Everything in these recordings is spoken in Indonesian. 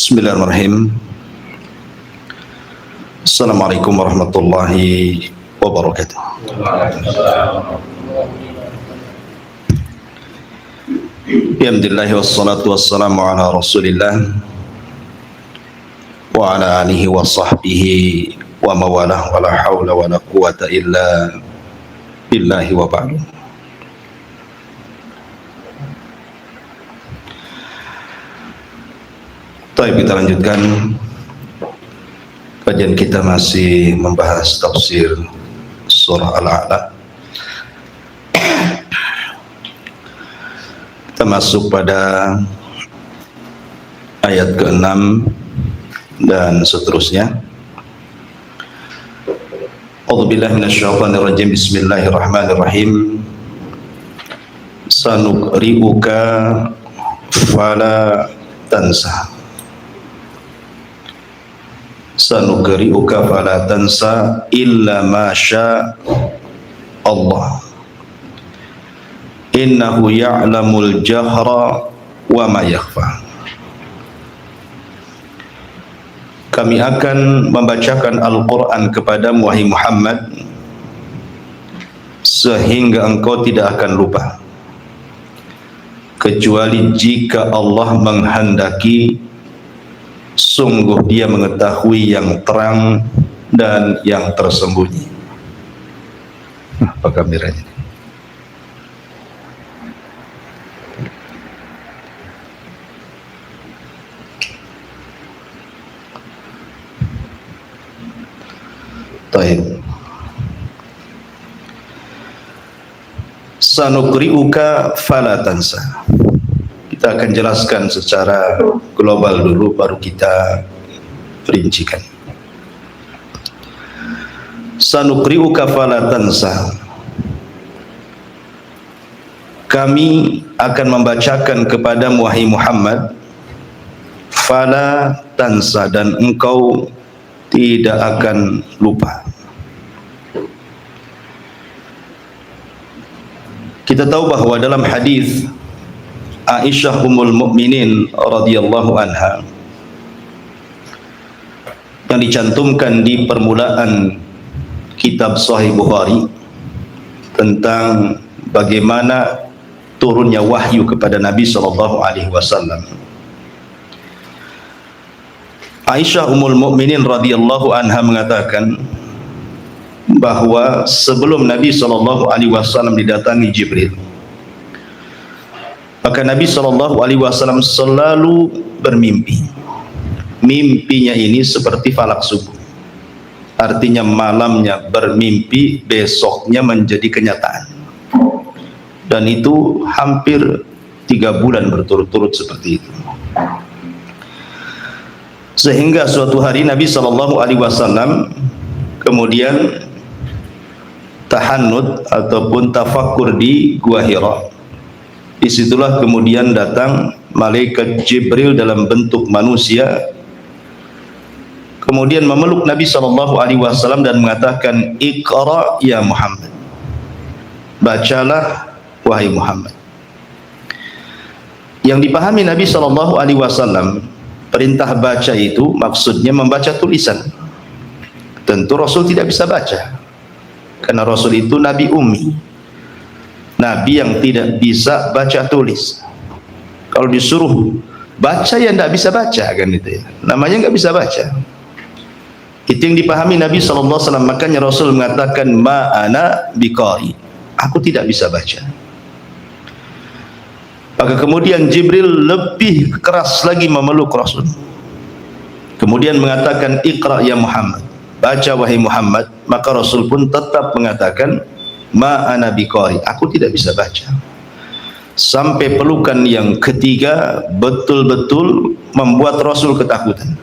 Bismillahirrahmanirrahim. Assalamualaikum warahmatullahi wabarakatuh. Alhamdulillah wassalatu wassalamu ala rasulillah wa ala alihi wa sahbihi wa mawalah wa la hawla wa la quwata illa billahi wa ba'du. Baik, kita lanjutkan kajian kita, masih membahas tafsir surah Al-A'la. Kita masuk pada ayat ke-6 dan seterusnya. A'udzubillahi minasyaitonirrajim. Bismillahirrahmanirrahim. Sanuqri'uka fala tansa. Sanuqri'uka fala tansa illa ma syaa Allah. Innahu ya'lamul jahra wa ma yakhfa. Kami akan membacakan Al-Quran kepadamu wahai Muhammad sehingga engkau tidak akan lupa, kecuali jika Allah menghendaki. Sungguh Dia mengetahui yang terang dan yang tersembunyi. Apa kameranya? Baik. Sanuqri'uka fala tansa. Kita akan jelaskan secara global dulu, baru kita rincikan. Sanuqri'uka fala tansa. Kami akan membacakan kepadamu wahai Muhammad fala tansa, dan engkau tidak akan lupa. Kita tahu bahwa dalam hadis Aisyah Ummul Mukminin radhiyallahu anha yang dicantumkan di permulaan kitab Sahih Bukhari tentang bagaimana turunnya wahyu kepada Nabi sallallahu alaihi wasallam. Aisyah Ummul Mukminin radhiyallahu anha mengatakan bahwa sebelum Nabi sallallahu alaihi wasallam didatangi Jibril, maka Nabi SAW selalu bermimpi. Mimpinya ini seperti falak subuh, artinya malamnya bermimpi, besoknya menjadi kenyataan. Dan itu hampir 3 bulan berturut-turut seperti itu. Sehingga suatu hari Nabi SAW kemudian tahannut ataupun tafakkur di Gua Hira. Disitulah kemudian datang malaikat Jibril dalam bentuk manusia, kemudian memeluk Nabi SAW dan mengatakan, Iqra ya Muhammad, bacalah wahai Muhammad. Yang dipahami Nabi SAW, perintah baca itu maksudnya membaca tulisan. Tentu Rasul tidak bisa baca, karena Rasul itu Nabi Ummi, Nabi yang tidak bisa baca tulis. Kalau disuruh baca ya tidak bisa baca, kan itu ya, namanya nggak bisa baca. Itu yang dipahami Nabi SAW. Makanya Rasul mengatakan, ma ana biqari, aku tidak bisa baca. Maka kemudian Jibril lebih keras lagi memeluk Rasul, kemudian mengatakan, Iqra ya Muhammad, baca wahai Muhammad. Maka Rasul pun tetap mengatakan, ma ana biqari, aku tidak bisa baca. Sampai pelukan yang ketiga betul-betul membuat Rasul ketakutan,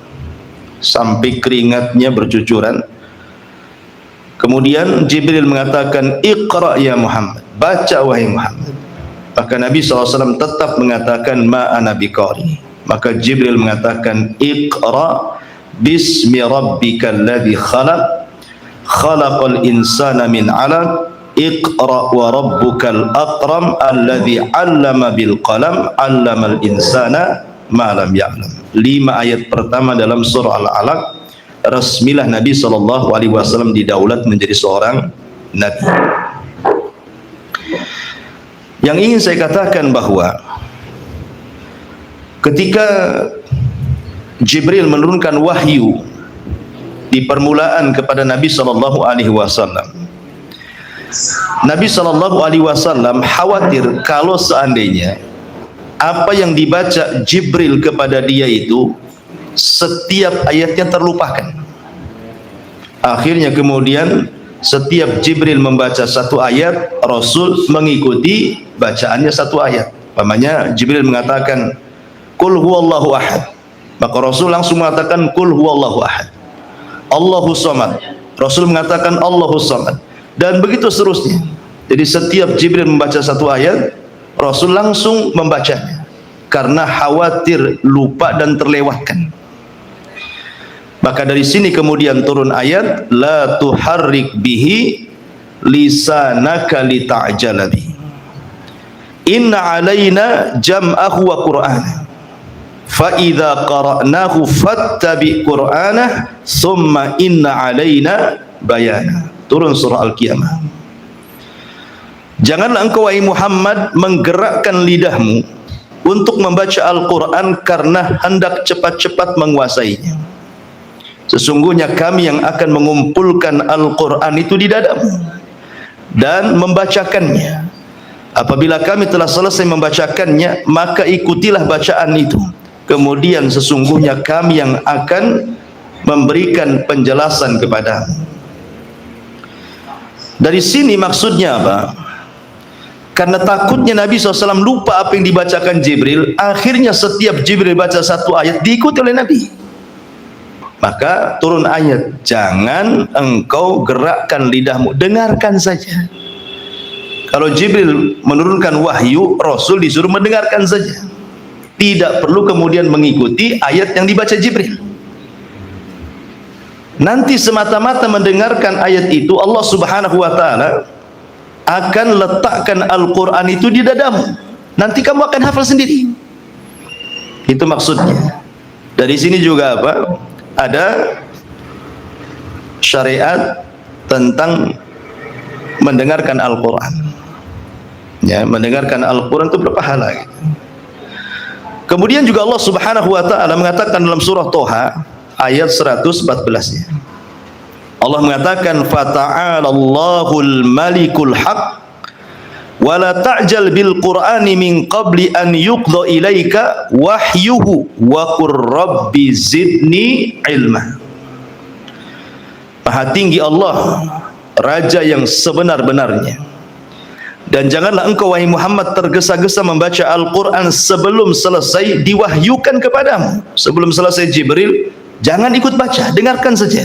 sampai keringatnya bercucuran. Kemudian Jibril mengatakan, Iqra ya Muhammad, baca wahai Muhammad. Maka Nabi SAW tetap mengatakan, ma ana biqari. Maka Jibril mengatakan, Iqra bismi rabbikal ladzi khalaq, khalaqal insana min 'alaq, Iqra wa rabbukal akram alladhi 'allama bil qalam 'allamal insana ma lam ya'lam. 5 ayat pertama dalam surah Al-Alaq, resmilah Nabi SAW didaulat menjadi seorang nabi. Yang ingin saya katakan bahwa ketika Jibril menurunkan wahyu di permulaan kepada Nabi SAW, Nabi SAW khawatir kalau seandainya apa yang dibaca Jibril kepada dia itu setiap ayatnya terlupakan. Akhirnya kemudian setiap Jibril membaca satu ayat, Rasul mengikuti bacaannya satu ayat. Pamannya Jibril mengatakan Qul huwallahu ahad, maka Rasul langsung mengatakan Qul huwallahu ahad. Allahu samad, Rasul mengatakan Allahu samad, dan begitu seterusnya. Jadi setiap Jibril membaca satu ayat, Rasul langsung membacanya karena khawatir lupa dan terlewatkan. Maka dari sini kemudian turun ayat la tuharrik bihi lisanaka lita'jala bihi, inna alaina jam'ahu wa qur'ana fa idza qara'nahu fattabi qur'anah thumma inna alaina bayana. Turun surah Al-Qiyamah. Janganlah engkau wahai Muhammad menggerakkan lidahmu untuk membaca Al-Quran karena hendak cepat-cepat menguasainya. Sesungguhnya kami yang akan mengumpulkan Al-Quran itu di dadamu dan membacakannya. Apabila kami telah selesai membacakannya, maka ikutilah bacaan itu. Kemudian sesungguhnya kami yang akan memberikan penjelasan kepadamu. Dari sini maksudnya apa? Karena takutnya Nabi SAW lupa apa yang dibacakan Jibril, akhirnya setiap Jibril baca satu ayat diikuti oleh Nabi. Maka turun ayat, jangan engkau gerakkan lidahmu, dengarkan saja. Kalau Jibril menurunkan wahyu, Rasul disuruh mendengarkan saja, tidak perlu kemudian mengikuti ayat yang dibaca Jibril. Nanti semata-mata mendengarkan ayat itu, Allah Subhanahu wa ta'ala akan letakkan Al-Quran itu di dadamu. Nanti kamu akan hafal sendiri. Itu maksudnya. Dari sini juga apa? Ada syariat tentang mendengarkan Al-Quran. Ya, mendengarkan Al-Quran itu berpahala. Kemudian juga Allah Subhanahu wa ta'ala mengatakan dalam surah Toha ayat 114-nya. Allah mengatakan fata'alallahul malikul haq wa la ta'jal bil qur'ani min qabli an yuqdha ilaika wahyuhu wa qur rabbi zidni ilma. Maha tinggi Allah, Raja yang sebenar-benarnya, dan janganlah engkau wahai Muhammad tergesa-gesa membaca Al-Quran sebelum selesai diwahyukan kepadamu. Sebelum selesai Jibril, jangan ikut baca, dengarkan saja.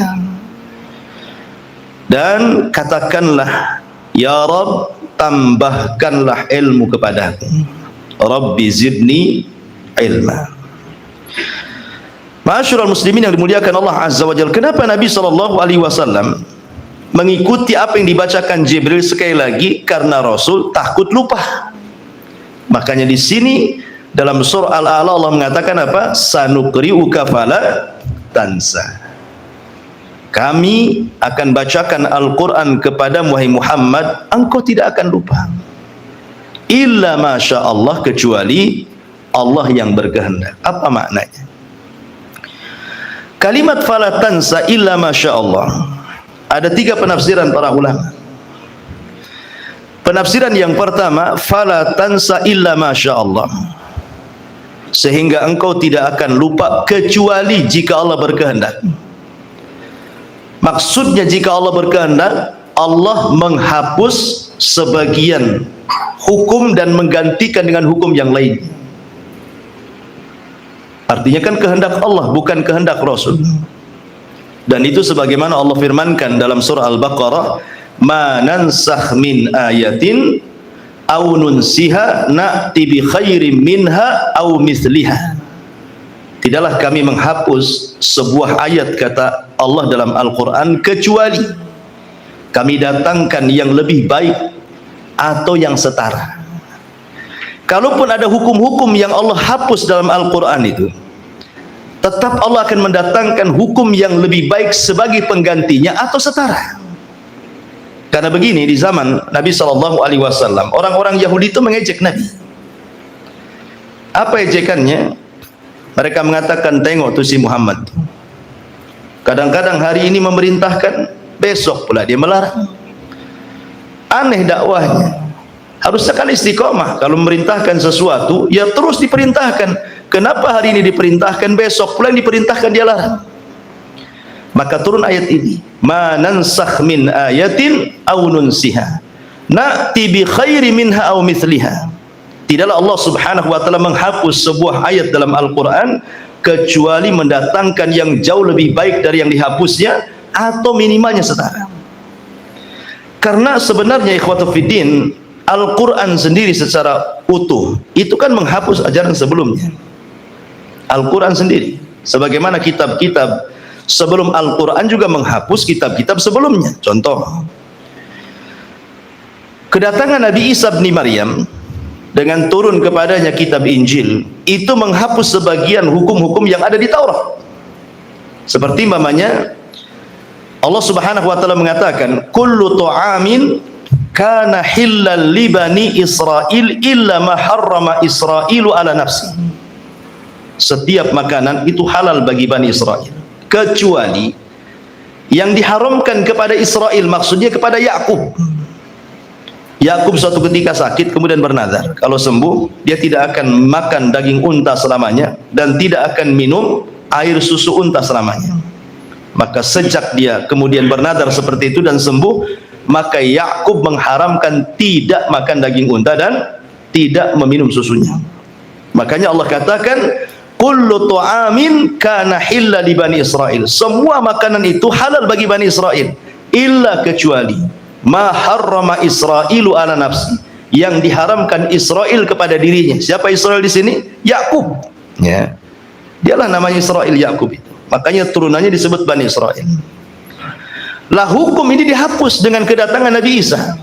Dan katakanlah, ya Rabb, tambahkanlah ilmu kepadaku. Rabbi zidni ilma. Ma'asyiral muslimin yang dimuliakan Allah Azza wa Jalla, kenapa Nabi SAW mengikuti apa yang dibacakan Jibril? Sekali lagi, karena Rasul takut lupa. Makanya di sini dalam surah Al-A'la Allah mengatakan apa? Sanuqri'uka fala tansa. Kami akan bacakan Al-Quran kepada wahai Muhammad, engkau tidak akan lupa. Illa masya Allah, kecuali Allah yang berkehendak. Apa maknanya? Kalimat fala tansa illa masya Allah, ada 3 penafsiran para ulama. Penafsiran yang pertama, fala tansa illa masya Allah, sehingga engkau tidak akan lupa kecuali jika Allah berkehendak. Maksudnya jika Allah berkehendak, Allah menghapus sebagian hukum dan menggantikan dengan hukum yang lain. Artinya kan kehendak Allah, bukan kehendak Rasul. Dan itu sebagaimana Allah firmankan dalam surah Al-Baqarah, ma nansakh min ayatin aw nunsiha na'ti bi khairin minha aw mithliha. Tidaklah kami menghapus sebuah ayat, kata Allah dalam Al-Quran, kecuali kami datangkan yang lebih baik atau yang setara. kalaupun ada hukum-hukum yang Allah hapus dalam Al-Quran itu, tetap Allah akan mendatangkan hukum yang lebih baik sebagai penggantinya atau setara. Karena begini, di zaman Nabi SAW, orang-orang Yahudi itu mengejek Nabi. Apa ejekannya? Mereka mengatakan, tengok tuh si Muhammad, kadang-kadang hari ini memerintahkan, besok pula dia melarang. Aneh dakwahnya. Harus sekali istiqomah. Kalau memerintahkan sesuatu, ya terus diperintahkan. Kenapa hari ini diperintahkan, besok pula diperintahkan dia larang? Maka turun ayat ini, ma nansakh min ayatin aw nunsiha na'ti bi khairi minha aw mithliha. Tidaklah Allah Subhanahu wa taala menghapus sebuah ayat dalam Al-Qur'an kecuali mendatangkan yang jauh lebih baik dari yang dihapusnya atau minimalnya setara. Karena sebenarnya ikhwatu fiddin, Al-Quran sendiri secara utuh itu kan menghapus ajaran sebelumnya. Al-Quran sendiri, sebagaimana kitab-kitab sebelum Al-Quran juga menghapus kitab-kitab sebelumnya. Contoh, kedatangan Nabi Isa bin Maryam dengan turun kepadanya kitab Injil itu menghapus sebagian hukum-hukum yang ada di Taurat. Seperti umpamanya Allah Subhanahu wa taala mengatakan, kullu ta'amin kana hillal li bani Israil illa ma harrama Israilu ala nafsi. Setiap makanan itu halal bagi Bani Israel kecuali yang diharamkan kepada Israel, maksudnya kepada Yakub. Yakub suatu ketika sakit kemudian bernazar, kalau sembuh dia tidak akan makan daging unta selamanya dan tidak akan minum air susu unta selamanya. Maka sejak dia kemudian bernazar seperti itu dan sembuh, maka Yakub mengharamkan tidak makan daging unta dan tidak meminum susunya. Makanya Allah katakan, kullu tu'amin kana hilla li bani Israil. Semua makanan itu halal bagi Bani Israel, illa kecuali ma harrama Israilu ala nafsi, yang diharamkan Israel kepada dirinya. Siapa Israel di sini? Yakub. Ya. Dialah namanya Israel, Yakub itu. Makanya turunannya disebut Bani Israel. Lah hukum ini dihapus dengan kedatangan Nabi Isa.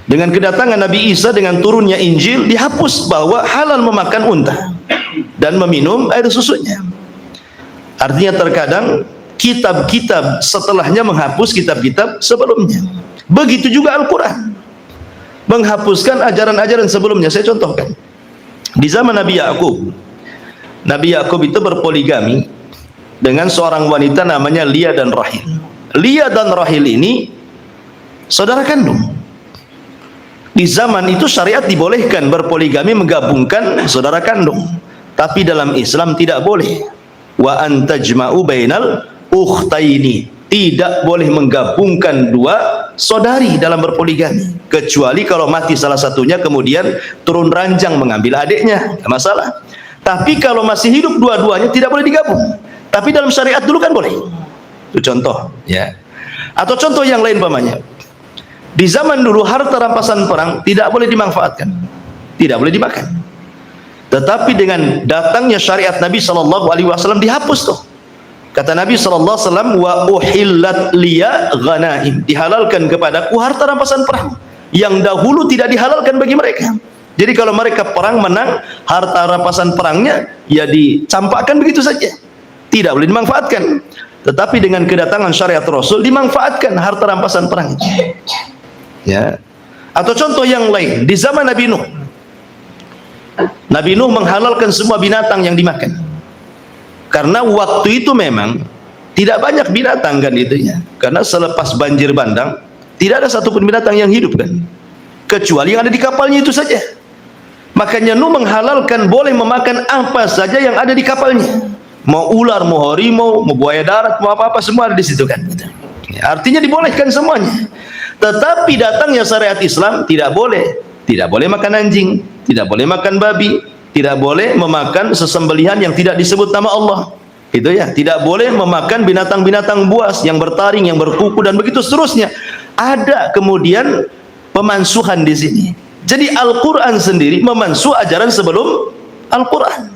Dengan kedatangan Nabi Isa, dengan turunnya Injil, dihapus bahwa halal memakan unta dan meminum air susunya. Artinya terkadang kitab-kitab setelahnya menghapus kitab-kitab sebelumnya. Begitu juga Al-Quran menghapuskan ajaran-ajaran sebelumnya. Saya contohkan, di zaman Nabi Yakub, Nabi Yakub itu berpoligami dengan seorang wanita namanya Lia dan Rahil. Lia dan Rahil ini saudara kandung. Di zaman itu syariat dibolehkan berpoligami, menggabungkan saudara kandung, tapi dalam Islam tidak boleh. Wa antajma'u bainal ukhtaini, tidak boleh menggabungkan dua saudari dalam berpoligami, kecuali kalau mati salah satunya kemudian turun ranjang mengambil adiknya, tidak masalah. Tapi kalau masih hidup dua-duanya tidak boleh digabung. Tapi dalam syariat dulu kan boleh. Itu contoh, ya. Atau contoh yang lain pamannya. Di zaman dulu harta rampasan perang tidak boleh dimanfaatkan, tidak boleh dimakan. Tetapi dengan datangnya syariat Nabi SAW dihapus tuh. Kata Nabi SAW, wa uhillat liya ghanaim, dihalalkan kepadaku harta rampasan perang yang dahulu tidak dihalalkan bagi mereka. Jadi kalau mereka perang menang, harta rampasan perangnya ya dicampakkan begitu saja, tidak boleh dimanfaatkan. Tetapi dengan kedatangan syariat Rasul dimanfaatkan harta rampasan perang itu. Ya. Atau contoh yang lain, di zaman Nabi Nuh, Nabi Nuh menghalalkan semua binatang yang dimakan. Karena waktu itu memang tidak banyak binatang kan itu ya. Karena selepas banjir bandang tidak ada satupun binatang yang hidup kan, kecuali yang ada di kapalnya itu saja. Makanya Nuh menghalalkan boleh memakan apa saja yang ada di kapalnya. Mau ular, mau harimau, mau buaya darat, mau apa-apa semua ada di situ kan. Artinya dibolehkan semuanya. Tetapi datangnya syariat Islam tidak boleh. Tidak boleh makan anjing, tidak boleh makan babi, tidak boleh memakan sesembelihan yang tidak disebut nama Allah. Itu ya, tidak boleh memakan binatang-binatang buas yang bertaring, yang berkuku dan begitu seterusnya. Ada kemudian pemansuhan di sini. Jadi Al-Quran sendiri memansuh ajaran sebelum Al-Quran.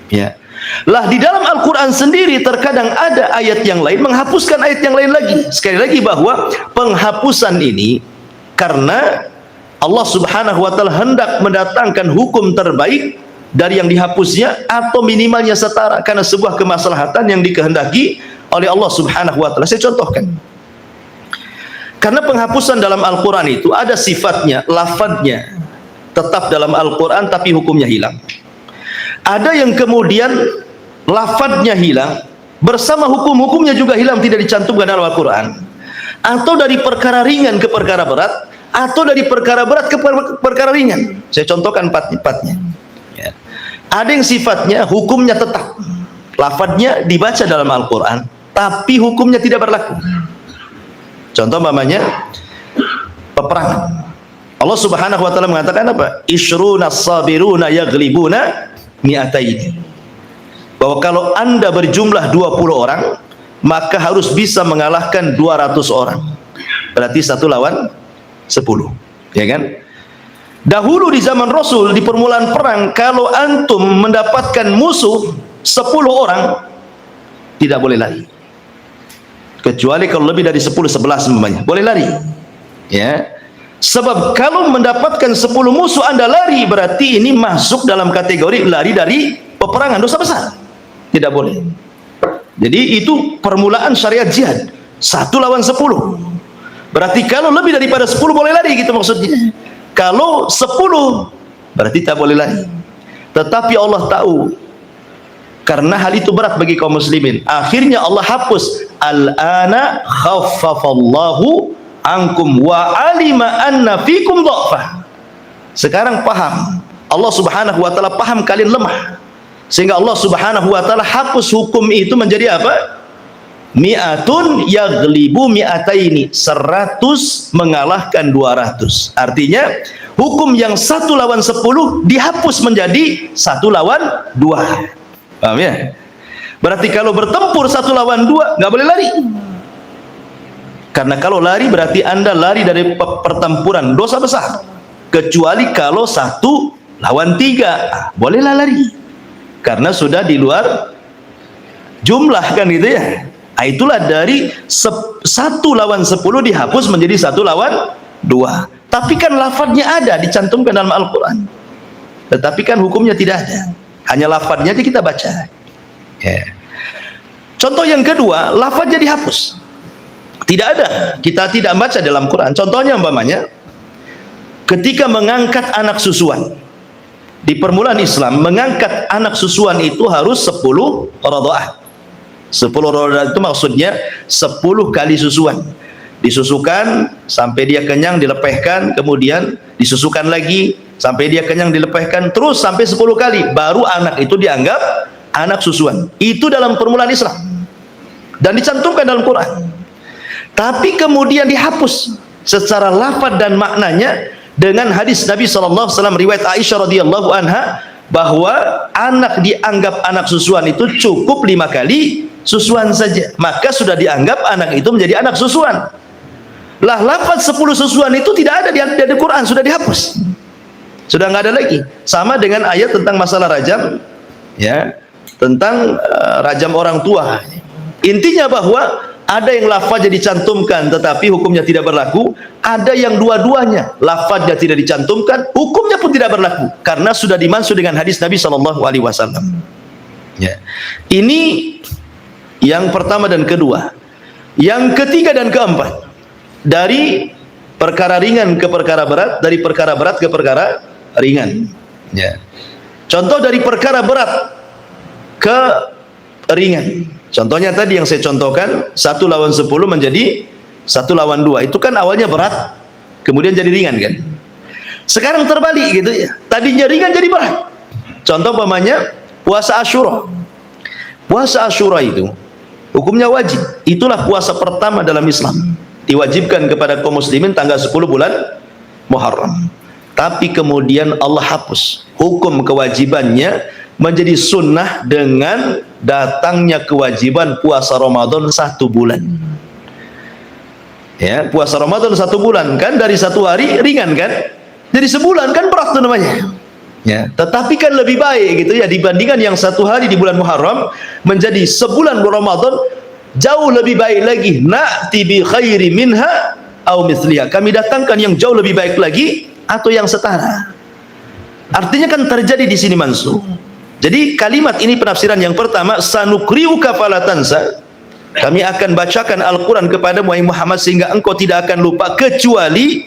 Ya. Lah di dalam Al-Quran sendiri terkadang ada ayat yang lain menghapuskan ayat yang lain lagi. Sekali lagi bahwa penghapusan ini karena Allah Subhanahu wa taala hendak mendatangkan hukum terbaik dari yang dihapusnya atau minimalnya setara karena sebuah kemaslahatan yang dikehendaki oleh Allah Subhanahu wa taala. Saya contohkan. Karena penghapusan dalam Al-Qur'an itu ada sifatnya, lafadznya tetap dalam Al-Qur'an tapi hukumnya hilang. Ada yang kemudian lafadznya hilang bersama hukum-hukumnya juga hilang, tidak dicantumkan dalam Al-Qur'an. Atau dari perkara ringan ke perkara berat, atau dari perkara berat ke perkara ringan. Saya contohkan empatnya. Ya. Ada yang sifatnya hukumnya tetap, lafadznya dibaca dalam Al-Quran tapi hukumnya tidak berlaku. Contoh mamanya peperangan. Allah Subhanahu wa taala mengatakan apa? Ishruna sabiruna yaglibuna mi'ataini. Bahwa kalau Anda berjumlah 20 orang, maka harus bisa mengalahkan 200 orang. Berarti 1 lawan 10, ya kan? Dahulu di zaman Rasul di permulaan perang, kalau antum mendapatkan musuh 10 orang tidak boleh lari. Kecuali kalau lebih dari 10 11 umpamanya, boleh lari. Ya. Sebab kalau mendapatkan 10 musuh Anda lari, berarti ini masuk dalam kategori lari dari peperangan, dosa besar. Tidak boleh. Jadi itu permulaan syariat jihad, 1 lawan 10. Berarti kalau lebih daripada 10 boleh lari, gitu maksudnya. Kalau 10 berarti tak boleh lari. Tetapi Allah tahu karena hal itu berat bagi kaum muslimin, akhirnya Allah hapus al-ana khaffafallahu ankum wa alima anna fikum dha'fa. Sekarang paham, Allah Subhanahu wa taala paham kalian lemah, sehingga Allah Subhanahu wa taala hapus hukum itu menjadi apa? Mi'atun yaglibu mi'ataini, 100 mengalahkan 200. Artinya hukum yang 1 lawan 10 dihapus menjadi 1 lawan 2. Paham ya? Berarti kalau bertempur 1 lawan 2 nggak boleh lari. Karena kalau lari berarti Anda lari dari pertempuran, dosa besar. Kecuali kalau 1 lawan 3, bolehlah lari. Karena sudah di luar jumlah kan gitu ya. Nah, itulah dari 1 lawan 10 dihapus menjadi 1 lawan 2. Tapi kan lafadznya ada, dicantumkan dalam Al-Quran. Tetapi kan hukumnya tidak ada. Hanya lafadznya aja kita baca. Ya. Contoh yang kedua, lafadznya dihapus. Tidak ada, kita tidak baca dalam Quran. Contohnya umpamanya, ketika mengangkat anak susuan. Di permulaan Islam, mengangkat anak susuan itu harus 10 radha'ah. 10 radha'ah itu maksudnya 10 kali susuan. Disusukan sampai dia kenyang, dilepehkan, kemudian disusukan lagi sampai dia kenyang, dilepehkan, terus sampai 10 kali baru anak itu dianggap anak susuan. Itu dalam permulaan Islam dan dicantumkan dalam Quran. Tapi kemudian dihapus secara lafaz dan maknanya dengan hadis Nabi SAW, riwayat Aisyah radhiyallahu anha, bahwa anak dianggap anak susuan itu cukup 5 kali susuan saja, maka sudah dianggap anak itu menjadi anak susuan. Lah lafaz 10 susuan itu tidak ada di Al-Quran, sudah dihapus, sudah nggak ada lagi. Sama dengan ayat tentang masalah rajam, ya, tentang rajam orang tua. Intinya bahwa ada yang lafaznya dicantumkan tetapi hukumnya tidak berlaku, ada yang dua-duanya lafaznya tidak dicantumkan, hukumnya pun tidak berlaku karena sudah dimaksud dengan hadis Nabi SAW. Ya. Ini yang pertama dan kedua. Yang ketiga dan keempat, dari perkara ringan ke perkara berat, dari perkara berat ke perkara ringan. Ya. Contoh dari perkara berat ke ringan. Contohnya tadi yang saya contohkan, 1 lawan 10 menjadi 1 lawan 2. Itu kan awalnya berat, kemudian jadi ringan kan. Sekarang terbalik gitu ya. Tadinya ringan jadi berat. Contoh umpamanya puasa Asyura. Puasa Asyura itu hukumnya wajib. Itulah puasa pertama dalam Islam. Diwajibkan kepada kaum muslimin tanggal 10 bulan Muharram. Tapi kemudian Allah hapus hukum kewajibannya menjadi sunnah dengan datangnya kewajiban puasa Ramadan 1 bulan. Ya, puasa Ramadan 1 bulan kan, dari 1 hari ringan kan, jadi sebulan kan berat tuh namanya. Ya, tetapi kan lebih baik gitu ya dibandingkan yang 1 hari di bulan Muharram menjadi sebulan Ramadan, jauh lebih baik lagi. Na'ti bi khairi minha au mithliha. Kami datangkan yang jauh lebih baik lagi atau yang setara. Artinya kan terjadi di sini mansukh. Jadi kalimat ini penafsiran yang pertama, sanukriuka fala tansa. Kami akan bacakan Al-Quran kepada Muhammad sehingga engkau tidak akan lupa, kecuali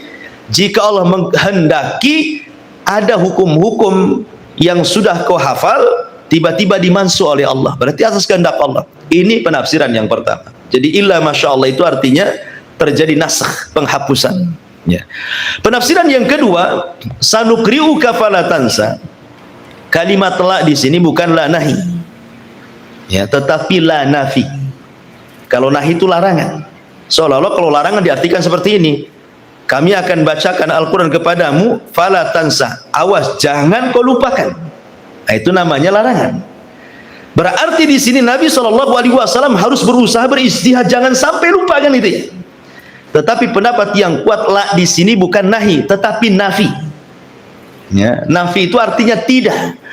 jika Allah menghendaki ada hukum-hukum yang sudah kau hafal tiba-tiba dimansuh oleh Allah, berarti atas kehendak Allah. Ini penafsiran yang pertama. Jadi illa masya Allah itu artinya terjadi nasakh, penghapusan, ya. Penafsiran yang kedua, sanukriuka fala tansa. Kalimat la di sini bukan la nahi, ya, tetapi la nafi. Kalau nahi itu larangan. Seolah-olah kalau larangan diartikan seperti ini, kami akan bacakan Al-Quran kepadamu, fala tansa, awas jangan kau lupakan. Nah, itu namanya larangan. Berarti di sini Nabi SAW harus berusaha beristihad, jangan sampai lupakan itu, ya. Tetapi pendapat yang kuat, la di sini bukan nahi tetapi nafi, ya. Nafi itu artinya tidak.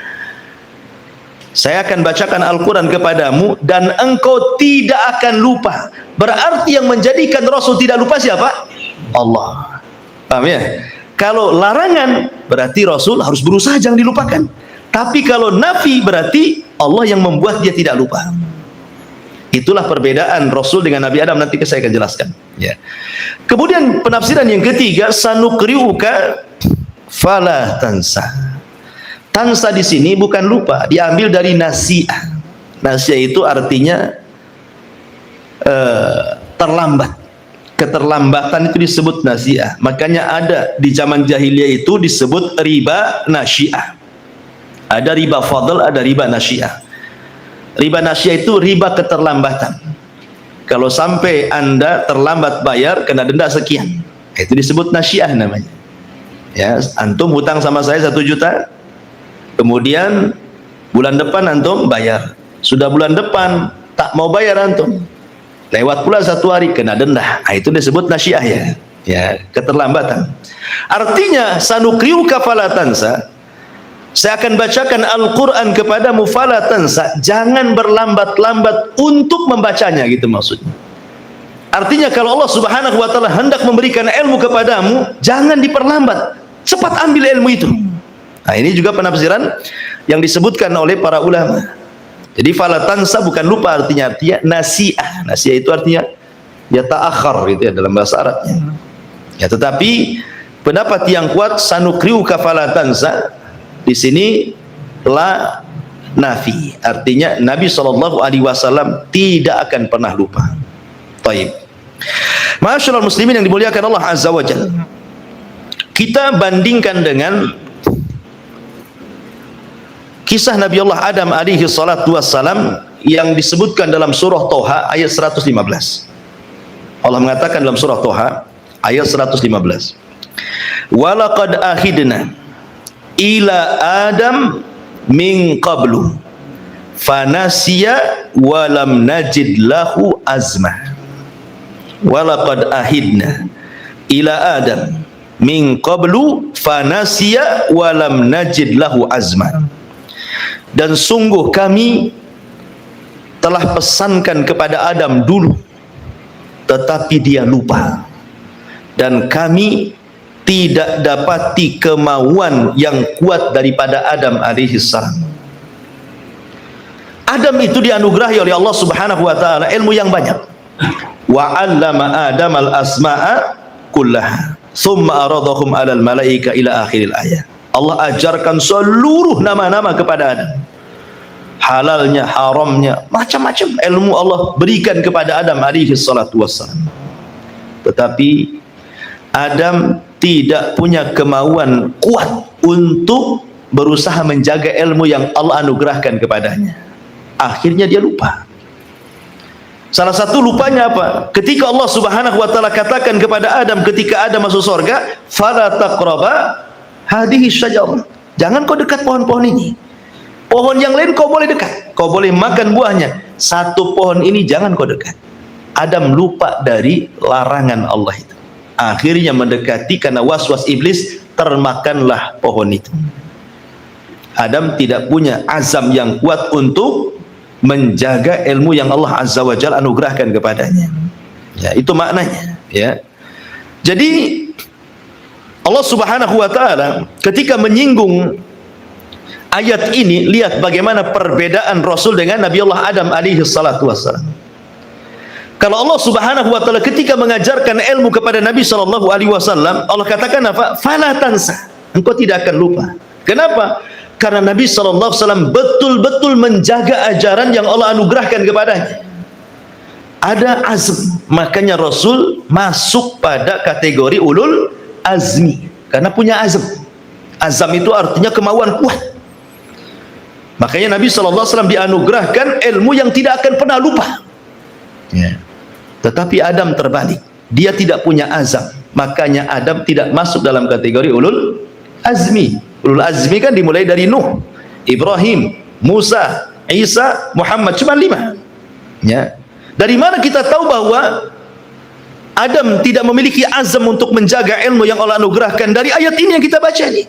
Saya akan bacakan Al-Quran kepadamu dan engkau tidak akan lupa. Berarti yang menjadikan Rasul tidak lupa siapa? Allah. Paham ya? Kalau larangan berarti Rasul harus berusaha jangan dilupakan. Tapi kalau nafi berarti Allah yang membuat dia tidak lupa. Itulah perbedaan Rasul dengan Nabi Adam, nanti saya akan jelaskan, ya. Kemudian penafsiran yang ketiga, sanukriuka fala tansa. Tansa di sini bukan lupa, diambil dari nasi'ah. Nasi'ah itu artinya terlambat. Keterlambatan itu disebut nasi'ah. Makanya ada di zaman jahiliyah itu disebut riba nasi'ah. Ada riba fadl, ada riba nasi'ah. Riba nasi'ah itu riba keterlambatan. Kalau sampai Anda terlambat bayar, kena denda sekian. Itu disebut nasi'ah namanya. Ya, antum hutang sama saya 1 juta. Kemudian bulan depan antum bayar. Sudah bulan depan tak mau bayar antum, lewat pula 1 hari, kena denda. Nah, itu disebut nasi'ah, ya. Ya, keterlambatan. Artinya sanukriuka fala tansa. Saya akan bacakan Al-Quran kepadamu fala tansa, jangan berlambat-lambat untuk membacanya, gitu maksudnya. Artinya kalau Allah Subhanahu wa taala hendak memberikan ilmu kepadamu, jangan diperlambat, cepat ambil ilmu itu. Nah, ini juga penafsiran yang disebutkan oleh para ulama. Jadi fala tansa bukan lupa, artinya nasi'ah. Nasi'ah itu artinya ya ta'akhir, gitu ya dalam bahasa Arabnya. Ya, tetapi pendapat yang kuat sanukriuka fala tansa di sini la nafi, artinya Nabi SAW tidak akan pernah lupa. Taib. Ma'asyiral muslimin yang dimuliakan Allah Azza wa Jalla. Kita bandingkan dengan kisah Nabi Allah Adam alaihi salatu wassalam yang disebutkan dalam surah Toha ayat 115. Allah mengatakan dalam surah Toha ayat 115, walaqad ahidna ila Adam min qablu fanasiya walam najid lahu azma. Walaqad ahidna ila Adam min qablu fanasiya walam najid lahu azma. Dan sungguh kami telah pesankan kepada Adam dulu, tetapi dia lupa, dan kami tidak dapati kemauan yang kuat daripada Adam alaihissalam. Adam itu dianugerahi oleh Allah Subhanahu wa taala ilmu yang banyak. Wa 'allama Adam al-asma'a kullaha thumma aradahum 'alal malaika ila akhiril ayat. Allah ajarkan seluruh nama-nama kepada Adam, halalnya, haramnya, macam-macam ilmu Allah berikan kepada Adam alaihi salatu wassalam. Tetapi Adam tidak punya kemauan kuat untuk berusaha menjaga ilmu yang Allah anugerahkan kepadanya. Akhirnya dia lupa. Salah satu lupanya apa? Ketika Allah Subhanahu wa taala katakan kepada Adam ketika Adam masuk surga, fala taqraba hadhihi syajarah, jangan kau dekat pohon-pohon ini. Pohon yang lain kau boleh dekat, kau boleh makan buahnya, satu pohon ini jangan kau dekat. Adam lupa dari larangan Allah itu, akhirnya mendekati karena waswas iblis, termakanlah pohon itu. Adam tidak punya azam yang kuat untuk menjaga ilmu yang Allah Azza wa Jalla anugerahkan kepadanya. Ya, itu maknanya, ya. Jadi Allah Subhanahu wa taala ketika menyinggung ayat ini, lihat bagaimana perbedaan Rasul dengan Nabi Allah Adam alaihi salatu wassalam. Kalau Allah Subhanahu wa taala ketika mengajarkan ilmu kepada Nabi sallallahu alaihi wasallam, Allah katakan apa? Fala tansa. Engkau tidak akan lupa. Kenapa? Karena Nabi sallallahu alaihi wasallam betul-betul menjaga ajaran yang Allah anugerahkan kepadanya. Ada azm, makanya Rasul masuk pada kategori ulul azmi karena punya azm. Azam itu artinya kemauan kuat. Makanya Nabi SAW dianugerahkan ilmu yang tidak akan pernah lupa. Ya. Tetapi Adam terbalik, dia tidak punya azam, makanya Adam tidak masuk dalam kategori ulul azmi. Ulul azmi kan dimulai dari Nuh, Ibrahim, Musa, Isa, Muhammad, cuma 5. Ya. Dari mana kita tahu bahwa Adam tidak memiliki azam untuk menjaga ilmu yang Allah anugerahkan? Dari ayat ini yang kita baca ini,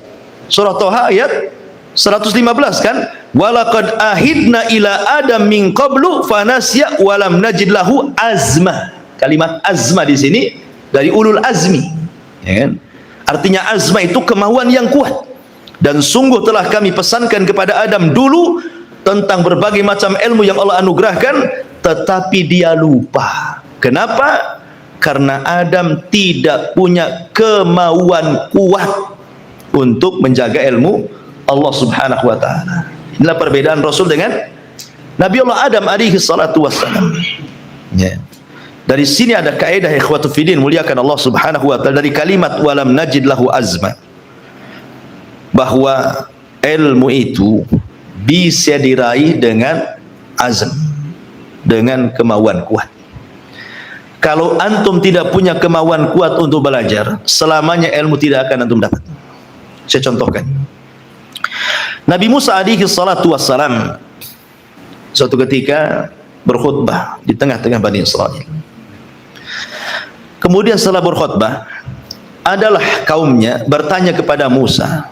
surah Toha ayat 115 kan, walaqad ahidna ila adam min qablu fanasya walam najid lahu azma. Kalimat azma di sini dari ulul azmi, ya kan? Artinya azma itu kemauan yang kuat. Dan sungguh telah kami pesankan kepada Adam dulu tentang berbagai macam ilmu yang Allah anugerahkan, tetapi dia lupa. Kenapa? Karena Adam tidak punya kemauan kuat untuk menjaga ilmu Allah Subhanahu wa taala. Inilah perbedaan Rasul dengan Nabi Allah Adam alaihi salatu wassalam. Ya. Dari sini ada kaidah ikhwatu fiddin, muliakan Allah Subhanahu wa taala, dari kalimat walam najid lahu azma, bahwa ilmu itu bisa diraih dengan azam, dengan kemauan kuat. Kalau antum tidak punya kemauan kuat untuk belajar, selamanya ilmu tidak akan antum dapat. Saya contohkan. Nabi Musa alaihi salatu wassalam suatu ketika berkhutbah di tengah-tengah Bani Israel. Kemudian setelah berkhutbah, adalah kaumnya bertanya kepada Musa,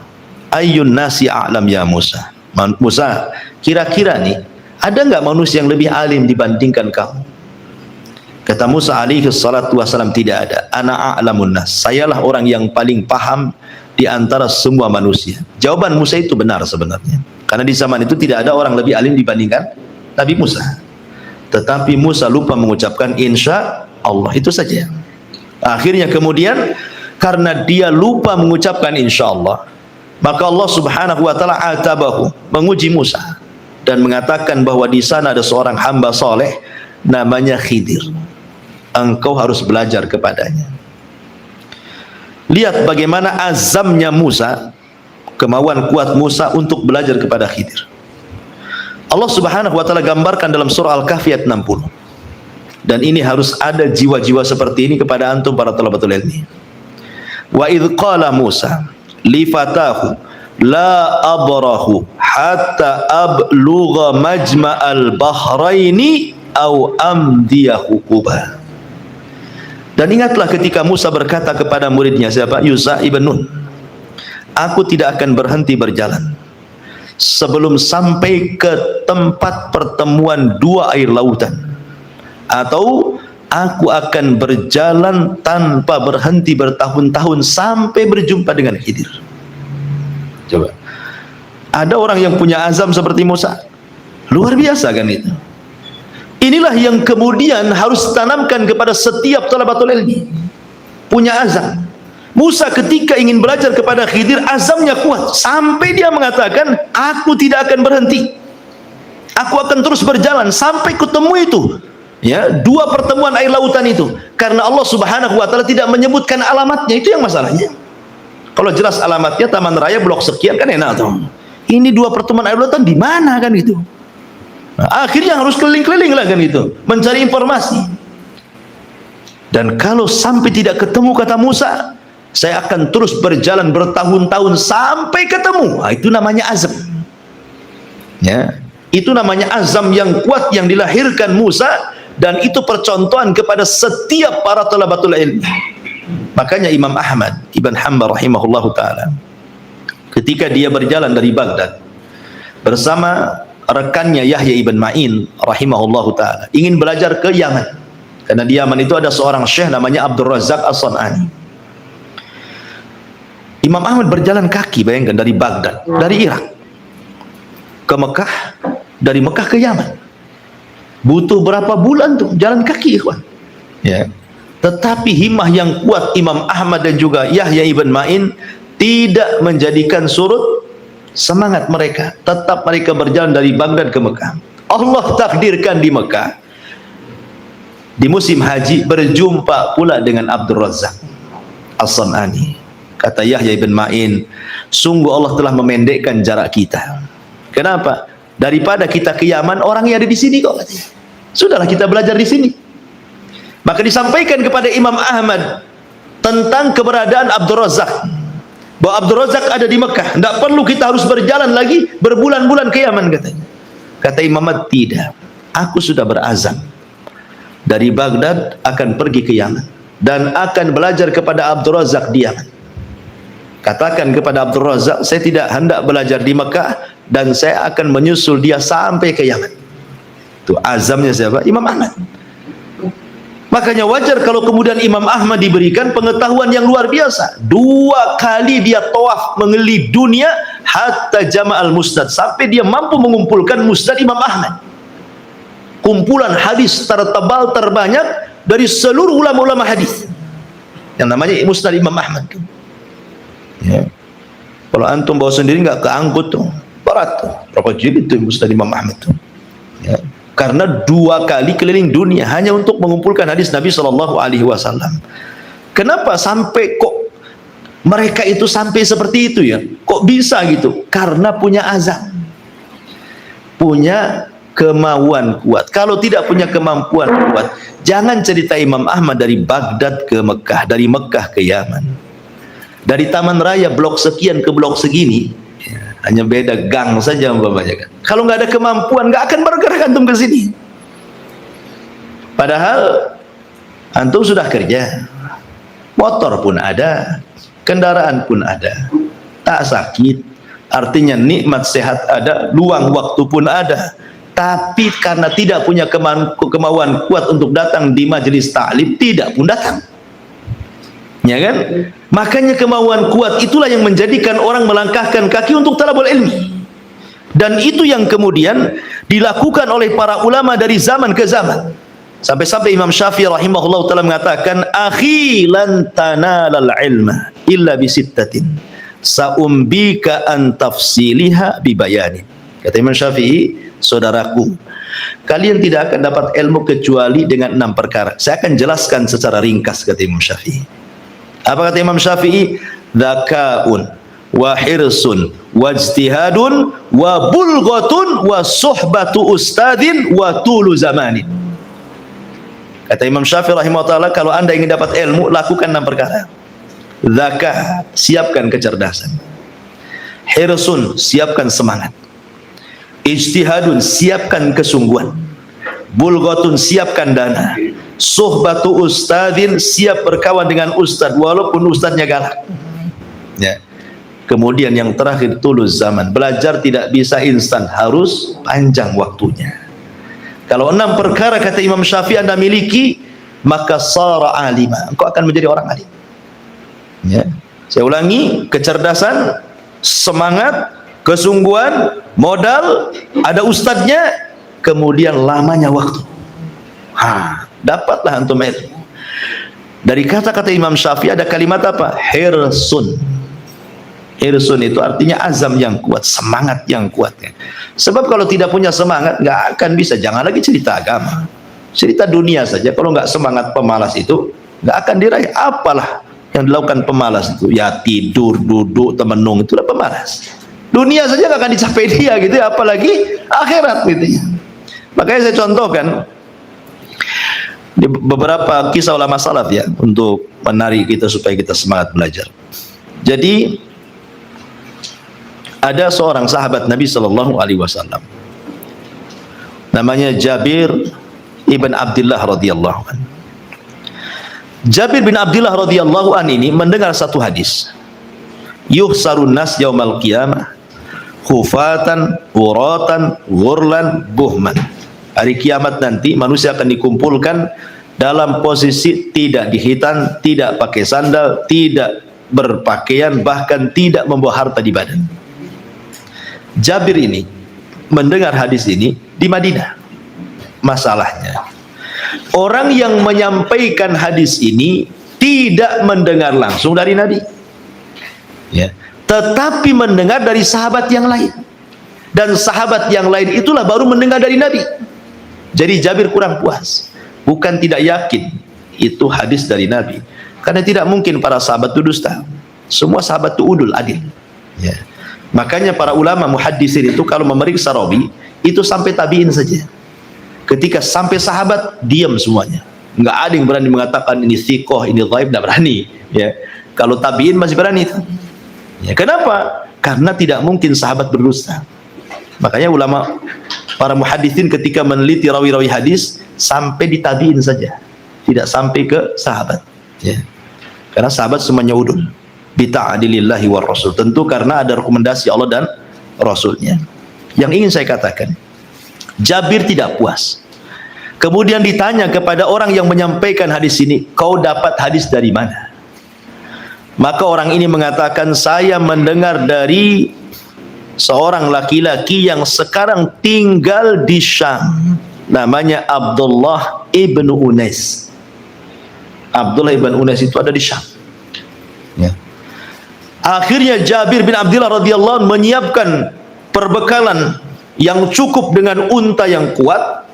ayyun nasi a'lam ya Musa. Musa, kira-kira nih, ada enggak manusia yang lebih alim dibandingkan kamu? Kata Musa alaihi salatu wassalam, tidak ada. Ana a'lamun nas. Sayalah orang yang paling paham di antara semua manusia. Jawaban Musa itu benar sebenarnya. Karena di zaman itu tidak ada orang lebih alim dibandingkan Nabi Musa. Tetapi Musa lupa mengucapkan insya Allah, itu saja. Akhirnya kemudian karena dia lupa mengucapkan insya Allah, maka Allah Subhanahu wa taala atabahu, menguji Musa dan mengatakan bahwa di sana ada seorang hamba soleh namanya Khidir. Engkau harus belajar kepadanya. Lihat bagaimana azamnya Musa, kemauan kuat Musa untuk belajar kepada Khidir. Allah Subhanahu wa taala gambarkan dalam surah Al-Kahfi ayat 60. Dan ini harus ada jiwa-jiwa seperti ini kepada antum para talabatul ilmi. Wa idh qala Musa li fatahu la abrahu hatta ablugha majma'al bahraini aw amdiyahu quba. Dan ingatlah ketika Musa berkata kepada muridnya, siapa? Yusha ibn Nun, aku tidak akan berhenti berjalan sebelum sampai ke tempat pertemuan dua air lautan, atau aku akan berjalan tanpa berhenti bertahun-tahun sampai berjumpa dengan Khidir. Coba, ada orang yang punya azam seperti Musa, luar biasa kan itu. Inilah yang kemudian harus ditanamkan kepada setiap talabatul ilmi, punya azam. Musa ketika ingin belajar kepada Khidir, azamnya kuat sampai dia mengatakan, aku tidak akan berhenti, aku akan terus berjalan sampai ketemu itu, ya, dua pertemuan air lautan itu. Karena Allah Subhanahu wa taala tidak menyebutkan alamatnya, itu yang masalahnya. Kalau jelas alamatnya Taman Raya Blok sekian kan enak tuh. Ini dua pertemuan air lautan di mana kan itu? Nah, akhirnya harus keliling-keliling lah kan itu, mencari informasi. Dan kalau sampai tidak ketemu, kata Musa, saya akan terus berjalan bertahun-tahun sampai ketemu. Nah, itu namanya azam. Ya, itu namanya azam yang kuat yang dilahirkan Musa, dan itu percontohan kepada setiap para talabatul ilmi. Makanya Imam Ahmad Ibn Hanbal rahimahullahu taala, ketika dia berjalan dari Baghdad bersama rekannya Yahya ibn Ma'in rahimahullahu taala, ingin belajar ke Yaman, karena di Yaman itu ada seorang syekh namanya Abdul Razak As-San'ani. Imam Ahmad berjalan kaki, bayangkan, dari Baghdad, dari Irak ke Mekah, dari Mekah ke Yaman. Butuh berapa bulan tuh jalan kaki, ikhwan. Ya. Tetapi himmah yang kuat Imam Ahmad dan juga Yahya ibn Ma'in tidak menjadikan surut semangat mereka. Tetap mereka berjalan dari Baghdad ke Mekah. Allah takdirkan di Mekah, di musim haji, berjumpa pula dengan Abdul Razak As-San'ani. Kata Yahya ibn Ma'in, sungguh Allah telah memendekkan jarak kita. Kenapa? Daripada kita ke Yaman, orang yang ada di sini kok. Sudahlah kita belajar di sini. Maka disampaikan kepada Imam Ahmad tentang keberadaan Abdul Razak, bahwa Abdul Razak ada di Mekah. Tidak perlu kita harus berjalan lagi berbulan-bulan ke Yaman, katanya. Kata Imam Ahmad, tidak. Aku sudah berazam dari Baghdad akan pergi ke Yaman dan akan belajar kepada Abdul Razak di Yaman. Katakan kepada Abdul Razak, saya tidak hendak belajar di Mekah dan saya akan menyusul dia sampai ke Yaman. Itu azamnya siapa? Imam Ahmad. Makanya wajar kalau kemudian Imam Ahmad diberikan pengetahuan yang luar biasa. 2 kali dia tawaf mengelili dunia hatta jama'al musnad, sampai dia mampu mengumpulkan musnad Imam Ahmad. Kumpulan hadis tertebal terbanyak dari seluruh ulama-ulama hadis. Yang namanya musnad Imam Ahmad. Ya. Kalau antum bawa sendiri nggak keangkut tuh, berat tuh. Berapa jilid tuh musnad Imam Ahmad tuh. Ya. Karena 2 kali keliling dunia hanya untuk mengumpulkan hadis Nabi Shallallahu Alaihi Wasallam. Kenapa sampai kok mereka itu sampai seperti itu ya? Kok bisa gitu? Karena punya azam, punya kemauan kuat. Kalau tidak punya kemampuan kuat, jangan cerita Imam Ahmad dari Baghdad ke Mekah, dari Mekah ke Yaman, dari Taman Raya blok sekian ke blok segini. Hanya beda gang saja umpamanya kan. Kalau nggak ada kemampuan, nggak akan bergerak antum ke sini. Padahal antum sudah kerja, motor pun ada, kendaraan pun ada, tak sakit, artinya nikmat sehat ada, luang waktu pun ada. Tapi karena tidak punya kemauan kuat untuk datang di majelis ta'lim, tidak pun datang. Ya kan? Makanya kemauan kuat itulah yang menjadikan orang melangkahkan kaki untuk talabul ilmi. Dan itu yang kemudian dilakukan oleh para ulama dari zaman ke zaman. Sampai-sampai Imam Syafi'i rahimahullah ta'ala mengatakan, akhi lan tanalal ilma illa bisittatin sa'umbika an tafsiliha bibayanin. Kata Imam Syafi'i, saudaraku, kalian tidak akan dapat ilmu kecuali dengan 6 perkara. Saya akan jelaskan secara ringkas, kata Imam Syafi'i. Apa kata Imam Syafi'i? Dzakaun wa hirsun wa ijtihadun wa bulghatun wa suhbatu ustadin wa tulu zamanin. Kata Imam Syafi'i rahimahullah, kalau anda ingin dapat ilmu, lakukan 6 perkara. Dzaka, siapkan kecerdasan. Hirsun, siapkan semangat. Ijtihadun, siapkan kesungguhan. Bulghatun, siapkan dana. Suhbatu ustadin, siap berkawan dengan ustad walaupun ustadnya galak. Ya. Kemudian yang terakhir, tulus zaman. Belajar tidak bisa instan, harus panjang waktunya. Kalau 6 perkara kata Imam Syafi'i anda miliki, maka sara alima, engkau akan menjadi orang alim. Ya. Saya ulangi, kecerdasan, semangat, kesungguhan, modal, ada ustadznya, kemudian lamanya waktu. Dapatlah antum ilmu. Dari kata-kata Imam Syafi'i ada kalimat apa? Hirsun. Hirsun itu artinya azam yang kuat, semangat yang kuat. Sebab kalau tidak punya semangat, nggak akan bisa. Jangan lagi cerita agama, cerita dunia saja. Kalau nggak semangat, pemalas itu nggak akan diraih. Apalah yang dilakukan pemalas itu? Ya tidur, duduk, temenung, itulah pemalas. Dunia saja nggak akan dicapai dia gitu, apalagi akhirat gitu ya. Makanya saya contohkan di beberapa kisah ulama salaf ya, untuk menarik kita supaya kita semangat belajar. Jadi ada seorang sahabat Nabi Shallallahu Alaihi Wasallam, namanya Jabir ibn Abdullah radhiyallahu an. Jabir bin Abdullah radhiyallahu an ini mendengar satu hadis, yuhsarun nas yaumal qiyamah khufatan uratan ghurlan buhman. Hari kiamat nanti manusia akan dikumpulkan dalam posisi tidak dihitan, tidak pakai sandal, tidak berpakaian, bahkan tidak membawa harta di badan. Jabir ini mendengar hadis ini di Madinah. Masalahnya, orang yang menyampaikan hadis ini tidak mendengar langsung dari Nabi, ya, tetapi mendengar dari sahabat yang lain, dan sahabat yang lain itulah baru mendengar dari Nabi. Jadi Jabir kurang puas, bukan tidak yakin itu hadis dari Nabi, karena tidak mungkin para sahabat itu dusta. Semua sahabat itu udul, adil, ya. Makanya para ulama muhaddisin itu kalau memeriksa rawi itu sampai tabiin saja. Ketika sampai sahabat, diam semuanya. Enggak ada yang berani mengatakan ini thiqah, ini dhaif, enggak berani, ya. Kalau tabiin masih berani. Ya, kenapa? Karena tidak mungkin sahabat berdusta. Makanya ulama para muhaddisin ketika meneliti rawi-rawi hadis sampai di tabiin saja, tidak sampai ke sahabat, ya. Karena sahabat semuanya udul bi ta'dilillahi war rasul. Tentu karena ada rekomendasi Allah dan Rasulnya. Yang ingin saya katakan, Jabir tidak puas. Kemudian ditanya kepada orang yang menyampaikan hadis ini, kau dapat hadis dari mana? Maka orang ini mengatakan, saya mendengar dari seorang laki-laki yang sekarang tinggal di Syam, namanya Abdullah ibn Unais. Abdullah ibn Unais itu ada di Syam, ya. Akhirnya Jabir bin Abdullah radhiyallahu anhu menyiapkan perbekalan yang cukup dengan unta yang kuat,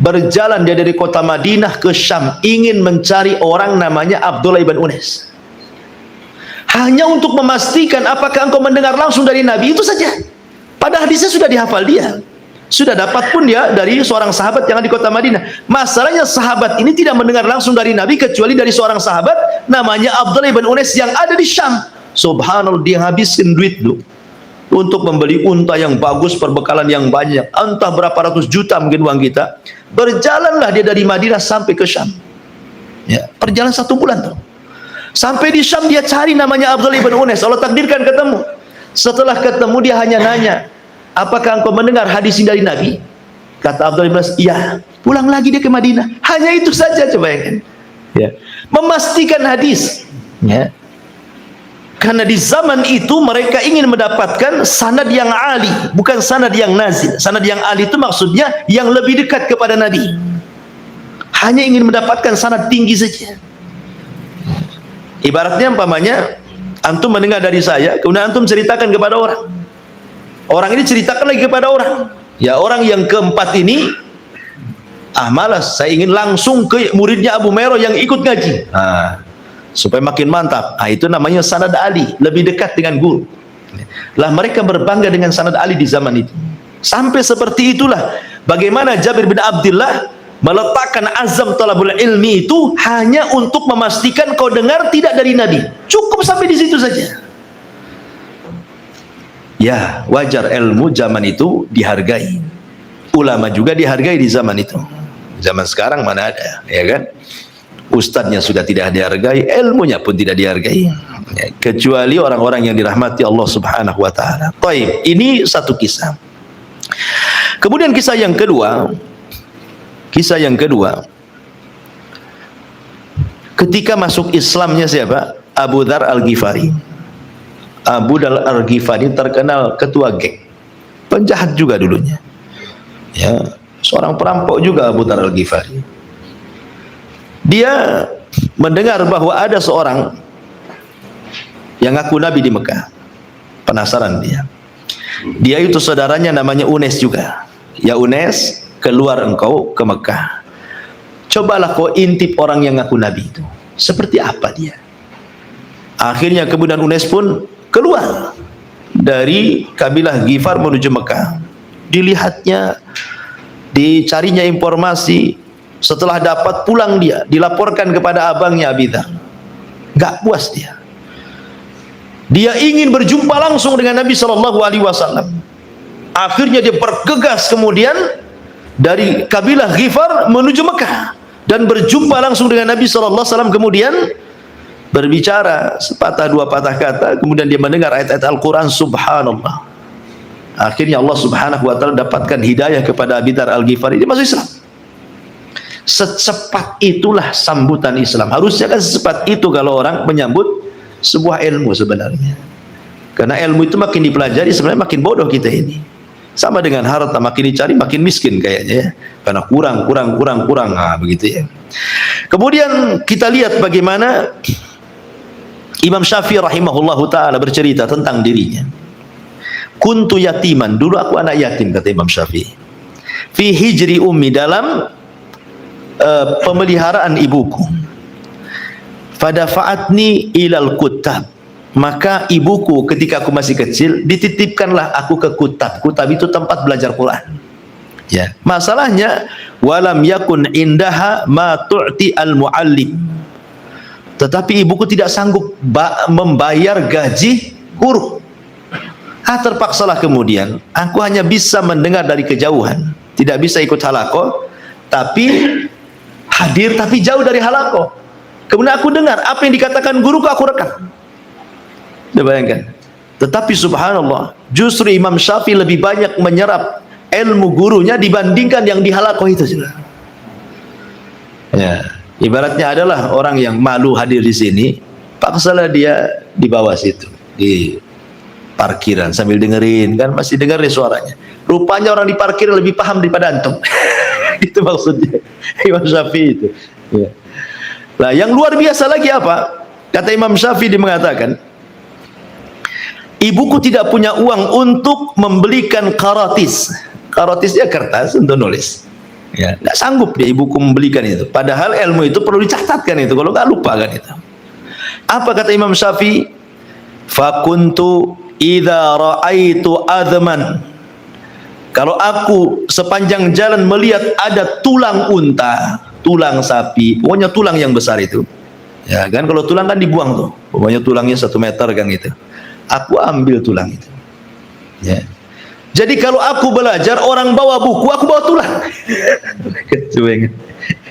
berjalan dia dari kota Madinah ke Syam, ingin mencari orang namanya Abdullah ibn Unais, hanya untuk memastikan apakah engkau mendengar langsung dari Nabi. Itu saja. Pada hadisnya sudah dihafal dia, sudah dapat pun dia dari seorang sahabat yang ada di kota Madinah. Masalahnya sahabat ini tidak mendengar langsung dari Nabi kecuali dari seorang sahabat namanya Abdullah ibn Unais yang ada di Syam. Subhanallah, dia habiskan duit dulu untuk membeli unta yang bagus, perbekalan yang banyak, entah berapa ratus juta mungkin uang kita. Berjalanlah dia dari Madinah sampai ke Syam, ya, perjalanan 1 bulan tuh. Sampai di Syam dia cari namanya Abdullah ibn Unais. Allah takdirkan ketemu. Setelah ketemu dia hanya nanya, apakah engkau mendengar hadis ini dari Nabi? Kata Abdullah ibn Unais, iya. Pulang lagi dia ke Madinah. Hanya itu saja, coba ya, ya. Memastikan hadis, ya. Karena di zaman itu mereka ingin mendapatkan sanad yang ali, bukan sanad yang nazil. Sanad yang ali itu maksudnya yang lebih dekat kepada Nabi. Hanya ingin mendapatkan sanad tinggi saja. Ibaratnya umpamanya antum mendengar dari saya, kemudian antum ceritakan kepada orang. Orang ini ceritakan lagi kepada orang. Ya, orang yang keempat ini, malas, saya ingin langsung ke muridnya Abu Mero yang ikut ngaji. Supaya makin mantap. Itu namanya sanad ali, lebih dekat dengan guru. Lah mereka berbangga dengan sanad ali di zaman itu. Sampai seperti itulah bagaimana Jabir bin Abdullah meletakkan azam talabul ilmi itu hanya untuk memastikan kau dengar tidak dari Nabi. Cukup sampai di situ saja. Ya, wajar ilmu zaman itu dihargai. Ulama juga dihargai di zaman itu. Zaman sekarang mana ada, ya kan? Ustadznya sudah tidak dihargai, ilmunya pun tidak dihargai, ya, kecuali orang-orang yang dirahmati Allah Subhanahu wa taala. Baik, ini satu kisah. Kemudian kisah yang kedua, ketika masuk Islamnya siapa? Abu Dzar Al-Ghifari. Abu Dzar Al-Ghifari terkenal ketua geng, penjahat juga dulunya, ya, seorang perampok juga Abu Dzar Al-Ghifari. Dia mendengar bahwa ada seorang yang ngaku Nabi di Mekah. Penasaran dia. Dia itu saudaranya namanya Unais juga. Ya Unais, keluar engkau ke Mekah. Cobalah kau intip orang yang ngaku Nabi itu. Seperti apa dia? Akhirnya kemudian Unais pun keluar dari kabilah Ghifar menuju Mekah. Dilihatnya, dicarinya informasi. Setelah dapat, pulang dia, dilaporkan kepada abangnya Abi Dzar. Gak puas dia. Dia ingin berjumpa langsung dengan Nabi SAW. Akhirnya dia bergegas kemudian dari kabilah Ghifar menuju Mekah dan berjumpa langsung dengan Nabi SAW. Kemudian berbicara sepatah dua patah kata. Kemudian dia mendengar ayat-ayat Al-Quran. Subhanallah. Akhirnya Allah Subhanahu wa ta'ala dapatkan hidayah kepada Abi Dzar Al-Ghifari. Dia masuk Islam. Secepat itulah sambutan Islam. Harusnya kan secepat itu kalau orang menyambut sebuah ilmu sebenarnya. Karena ilmu itu makin dipelajari sebenarnya makin bodoh kita ini. Sama dengan harta, makin dicari makin miskin kayaknya ya. Karena kurang, begitu ya. Kemudian kita lihat bagaimana Imam Syafi'i rahimahullahu ta'ala bercerita tentang dirinya. Kuntu yatiman, dulu aku anak yatim, kata Imam Syafi'i. Fi hijri ummi, dalam pemeliharaan ibuku. Fadafa'atni ilal kutab, maka ibuku ketika aku masih kecil dititipkanlah aku ke kutab. Kutab itu tempat belajar Quran. Ya, masalahnya walam yakun indaha ma tu'ti al muallim. Tetapi ibuku tidak sanggup membayar gaji guru. Terpaksalah kemudian aku hanya bisa mendengar dari kejauhan, tidak bisa ikut halaqah, tapi hadir tapi jauh dari halaqah. Kemudian aku dengar apa yang dikatakan guruku, aku rekam. Anda bayangkan. Tetapi subhanallah, justru Imam Syafi'i lebih banyak menyerap ilmu gurunya dibandingkan yang di halaqah itu. Ya, ibaratnya adalah orang yang malu hadir di sini, paksalah dia di bawah situ, di parkiran sambil dengerin, kan masih dengerin suaranya. Rupanya orang di parkiran lebih paham daripada antum. Itu maksudnya Imam Syafi'i itu. Ya. Nah, yang luar biasa lagi apa? Kata Imam Syafi'i, dia mengatakan, ibuku tidak punya uang untuk membelikan karatis. Karatisnya kertas untuk nulis. Ya, nggak sanggup dia ibuku membelikan itu. Padahal ilmu itu perlu dicatatkan itu, kalau nggak lupa kan itu. Apa kata Imam Syafi'i? Fakuntu idza ra'aitu adman. Kalau aku sepanjang jalan melihat ada tulang unta, tulang sapi, pokoknya tulang yang besar itu, ya kan, kalau tulang kan dibuang tuh, pokoknya tulangnya 1 meter kan gitu, aku ambil tulang itu. Ya. Jadi kalau aku belajar, orang bawa buku, aku bawa tulang.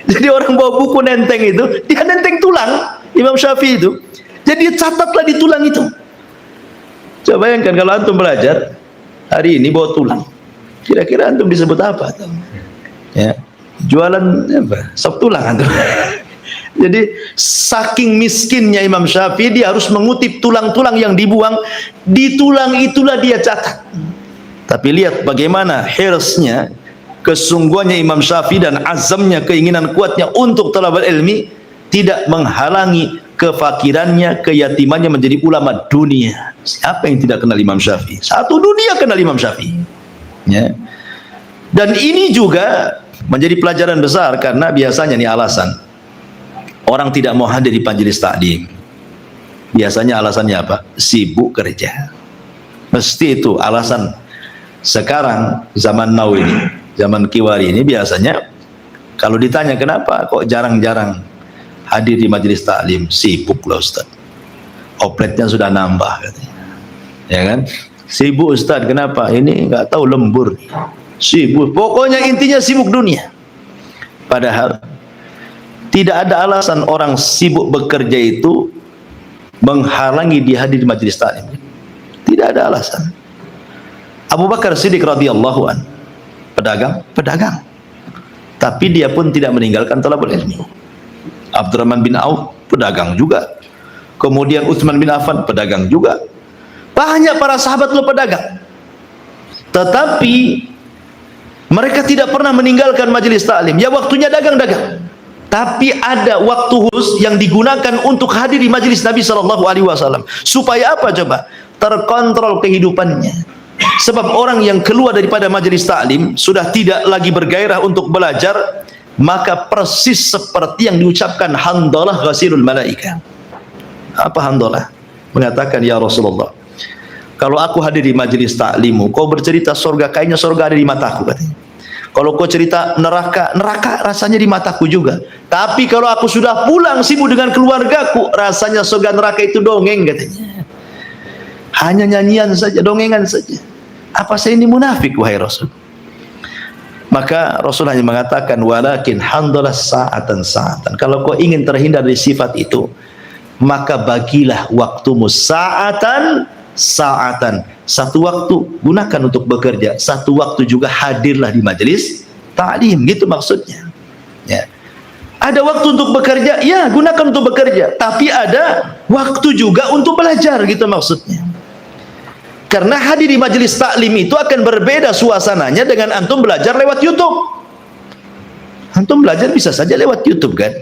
Jadi orang bawa buku nenteng itu, dia nenteng tulang, Imam Syafi'i itu. Jadi catatlah di tulang itu. Coba bayangkan kalau antum belajar hari ini bawa tulang, kira-kira antum disebut apa? Ya, jualan apa? Sop tulang antum. Jadi saking miskinnya Imam Syafi'i, dia harus mengutip tulang-tulang yang dibuang, di tulang itulah dia catat. Tapi lihat bagaimana hirsnya, kesungguhannya Imam Syafi'i dan azamnya, keinginan kuatnya untuk talabul ilmi, tidak menghalangi kefakirannya, keyatimannya menjadi ulama dunia. Siapa yang tidak kenal Imam Syafi'i? Satu dunia kenal Imam Syafi'i. Ya. Dan ini juga menjadi pelajaran besar, karena biasanya nih alasan orang tidak mau hadir di majelis taklim. Biasanya alasannya apa? Sibuk kerja. Mesti itu alasan. Sekarang zaman now ini, zaman kiwari ini, biasanya kalau ditanya kenapa kok jarang-jarang hadir di majelis taklim, sibuk lah Ustaz. Opletnya sudah nambah katanya. Ya kan? Sibuk Ustaz, kenapa? Ini enggak tahu lembur. Sibuk. Pokoknya intinya sibuk dunia. Padahal tidak ada alasan orang sibuk bekerja itu menghalangi dia hadir di majelis taklim. Tidak ada alasan. Abu Bakar Siddiq radhiyallahu an, pedagang. Tapi dia pun tidak meninggalkan talabul ilmi. Abdurrahman bin Auf pedagang juga. Kemudian Utsman bin Affan pedagang juga. Banyak para sahabat lo pedagang. Tetapi mereka tidak pernah meninggalkan majelis taklim. Ya waktunya dagang-dagang. Tapi ada waktu khusus yang digunakan untuk hadir di majelis Nabi sallallahu alaihi wasallam. Supaya apa coba? Terkontrol kehidupannya. Sebab orang yang keluar daripada majelis taklim sudah tidak lagi bergairah untuk belajar, maka persis seperti yang diucapkan Handalah ghasilul malaika. Apa Handalah? Mengatakan, ya Rasulullah, kalau aku hadir di majelis taklimmu, kau bercerita surga, kayaknya surga ada di mataku katanya. Kalau kau cerita neraka, neraka rasanya di mataku juga. Tapi kalau aku sudah pulang sibuk dengan keluargaku, rasanya surga neraka itu dongeng katanya. Hanya nyanyian saja, dongengan saja. Apa saya ini munafik wahai Rasul? Maka Rasul hanya mengatakan, walakin Handalah sa'atan. Kalau kau ingin terhindar dari sifat itu, maka bagilah waktumu sa'atan. Satu waktu gunakan untuk bekerja, satu waktu juga hadirlah di majelis taklim, gitu maksudnya. Ya. Ada waktu untuk bekerja, ya gunakan untuk bekerja. Tapi ada waktu juga untuk belajar, gitu maksudnya. Karena hadir di majelis taklim itu akan berbeda suasananya dengan antum belajar lewat YouTube. Antum belajar bisa saja lewat YouTube kan,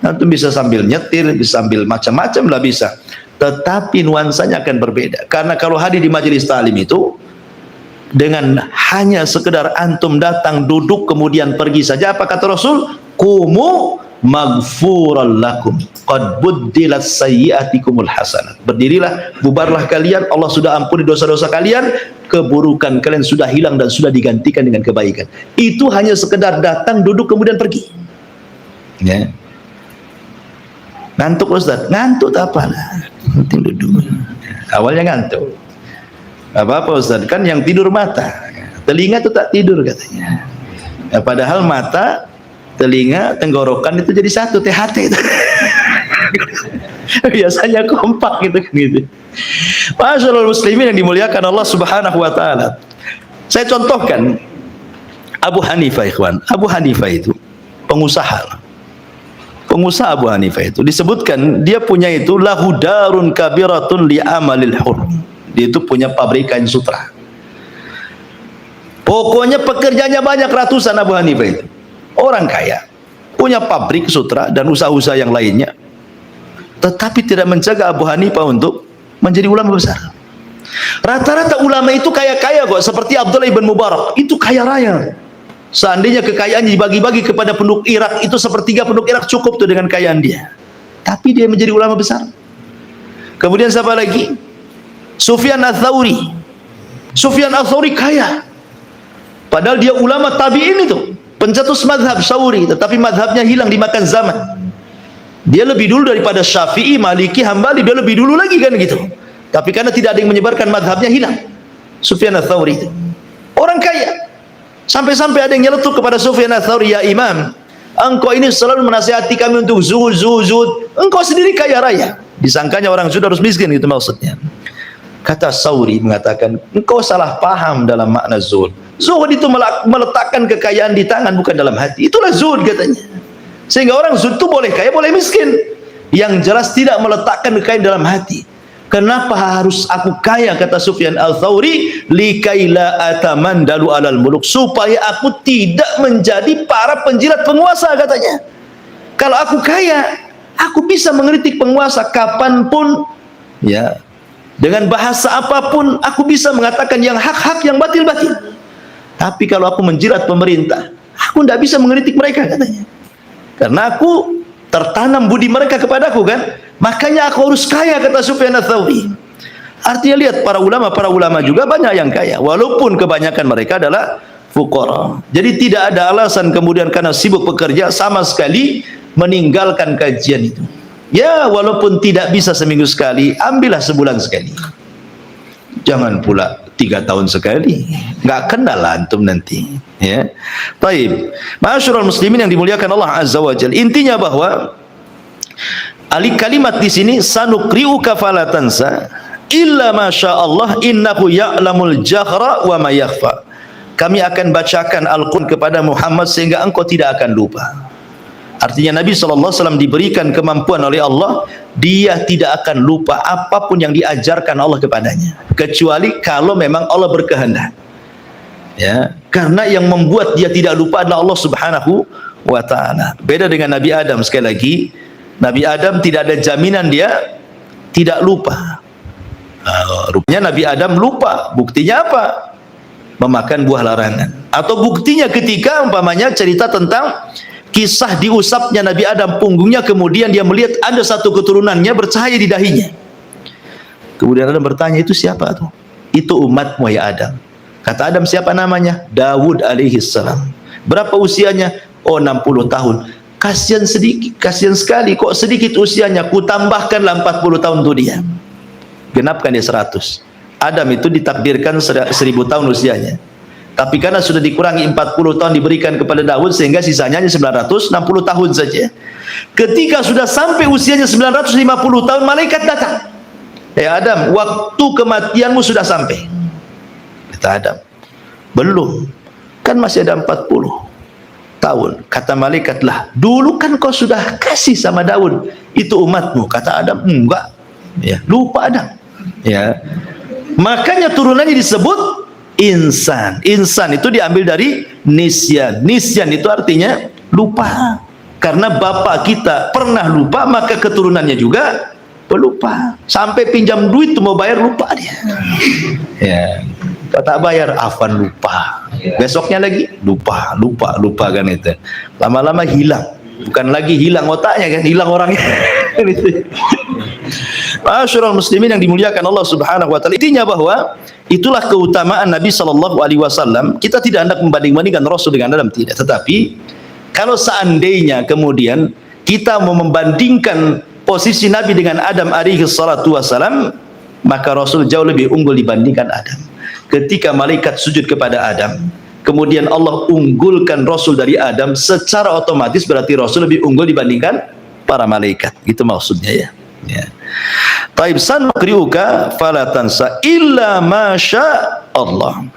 antum bisa sambil nyetir, bisa sambil macam-macam lah bisa, tetapi nuansanya akan berbeda. Karena kalau hadir di majelis taklim itu dengan hanya sekedar antum datang duduk kemudian pergi saja, apa kata Rasul? Qumu maghfuran lakum qad buddilat sayyi'atikumul hasanat. Berdirilah, bubarlah kalian, Allah sudah ampuni dosa-dosa kalian, keburukan kalian sudah hilang dan sudah digantikan dengan kebaikan. Itu hanya sekedar datang duduk kemudian pergi, ya. Ngantuk Ustaz? Ngantuk tak apalah, penting duduk. Awalnya ngantuk, apa-apa Ustaz, kan yang tidur mata, telinga itu tak tidur katanya. Ya, padahal mata, telinga, tenggorokan itu jadi satu, THT itu. Biasanya kompak gitu kan gitu. Masyaallah muslimin yang dimuliakan Allah Subhanahu wa taala. Saya contohkan Abu Hanifah, ikhwan. Abu Hanifah itu pengusaha. Pengusaha Abu Hanifah itu disebutkan dia punya itu lahu darun kabiratun li amalil hur. Dia itu punya pabrik kain sutra. Pokoknya pekerjanya banyak, ratusan Abu Hanifah itu. Orang kaya, punya pabrik sutra dan usaha-usaha yang lainnya, tetapi tidak menjaga Abu Hanifah untuk menjadi ulama besar. Rata-rata ulama itu kaya-kaya kok, seperti Abdullah ibn Mubarak, itu kaya raya. Seandainya kekayaannya dibagi-bagi kepada penduduk Irak, itu sepertiga penduduk Irak cukup tuh dengan kekayaan dia. Tapi dia menjadi ulama besar. Kemudian siapa lagi? Sufyan Ats-Tsauri. Sufyan Ats-Tsauri kaya, padahal dia ulama tabi'in itu, pencetus madhab Tsauri, tetapi madhabnya hilang dimakan zaman. Dia lebih dulu daripada Syafi'i, Maliki, Hambali, dia lebih dulu lagi kan gitu. Tapi karena tidak ada yang menyebarkan madhabnya, hilang. Sufyan Ats-Tsauri itu orang kaya, sampai-sampai ada yang nyeletuk kepada Sufyan Ats-Tsauri, ya Imam, engkau ini selalu menasihati kami untuk zuhud, engkau sendiri kaya raya. Disangkanya orang zuhud harus miskin, gitu maksudnya. Kata Tsauri mengatakan, engkau salah paham dalam makna zuhud. Zuhud itu meletakkan kekayaan di tangan, bukan dalam hati. Itulah zuhud katanya. Sehingga orang zuhud itu boleh kaya, boleh miskin. Yang jelas tidak meletakkan kekayaan dalam hati. Kenapa harus aku kaya, kata Sufyan Ats-Tsauri, likaila atamandalu alal muluk, supaya aku tidak menjadi para penjilat penguasa katanya. Kalau aku kaya, aku bisa mengkritik penguasa kapanpun, ya, dengan bahasa apapun aku bisa mengatakan yang hak-hak, yang batil-batil. Tapi kalau aku menjilat pemerintah, aku tidak bisa mengkritik mereka katanya, karena aku tertanam budi mereka kepadaku kan. Makanya aku harus kaya, kata Sufyan Ats-Tsauri. Artinya lihat, para ulama juga banyak yang kaya, walaupun kebanyakan mereka adalah fuqara. Jadi tidak ada alasan kemudian karena sibuk bekerja sama sekali meninggalkan kajian itu. Ya, walaupun tidak bisa seminggu sekali, ambillah sebulan sekali. Jangan pula 3 tahun sekali, nggak kenal antum nanti, ya. Baik, ma'asyiral muslimin yang dimuliakan Allah Azza wa Jalla. Intinya bahwa kalimat di sini, sanukri'uka fala tansa illa masya Allah innahu ya'lamul jahra wa ma yakhfa. Kami akan bacakan Al-Qur'an kepada Muhammad sehingga engkau tidak akan lupa. Artinya Nabi SAW diberikan kemampuan oleh Allah, dia tidak akan lupa apapun yang diajarkan Allah kepadanya, kecuali kalau memang Allah berkehendak, ya. Karena yang membuat dia tidak lupa adalah Allah Subhanahu wa ta'ala. Beda dengan Nabi Adam. Sekali lagi, Nabi Adam tidak ada jaminan dia tidak lupa. Rupanya Nabi Adam lupa. Buktinya apa? Memakan buah larangan. Atau buktinya ketika umpamanya cerita tentang kisah diusapnya Nabi Adam punggungnya, kemudian dia melihat ada satu keturunannya bercahaya di dahinya. Kemudian Adam bertanya, itu siapa tuh? Itu umatmu ya Adam. Kata Adam, siapa namanya? Dawud alaihi salam. Berapa usianya? Oh, 60 tahun. Kasihan sedikit, kasihan sekali, kok sedikit usianya, ku tambahkanlah 40 tahun untuk dia. Genapkan dia 100. Adam itu ditakdirkan 1000 tahun usianya. Tapi karena sudah dikurangi 40 tahun diberikan kepada Daud, sehingga sisanya hanya 960 tahun saja. Ketika sudah sampai usianya 950 tahun, malaikat datang. Ya Adam, waktu kematianmu sudah sampai. Kata Adam, belum, kan masih ada 40 tahun. Kata malaikat, lah dulu kan kau sudah kasih sama Daud, itu umatmu. Kata Adam, enggak, Ya, lupa Adam. Ya. Makanya turunannya disebut insan. Insan itu diambil dari nisyan. Nisyan itu artinya lupa. Karena bapak kita pernah lupa, maka keturunannya juga pelupa. Sampai pinjam duit tuh mau bayar lupa dia. Ya. Tak bayar, afan lupa. Besoknya lagi lupa kan itu. Lama-lama hilang. Bukan lagi hilang otaknya kan, hilang orangnya. Ma'asyiral muslimin yang dimuliakan Allah Subhanahu wa taala. Intinya bahwa itulah keutamaan Nabi sallallahu alaihi wasallam. Kita tidak hendak membanding-bandingkan Rasul dengan Adam, tidak. Tetapi kalau seandainya kemudian kita mau membandingkan posisi Nabi dengan Adam alaihi salatu wasallam, maka Rasul jauh lebih unggul dibandingkan Adam. Ketika malaikat sujud kepada Adam, kemudian Allah unggulkan Rasul dari Adam, secara otomatis berarti Rasul lebih unggul dibandingkan para malaikat. Itu maksudnya ya. Ya. Taib sanukriuka fala tansa illa masya Allah.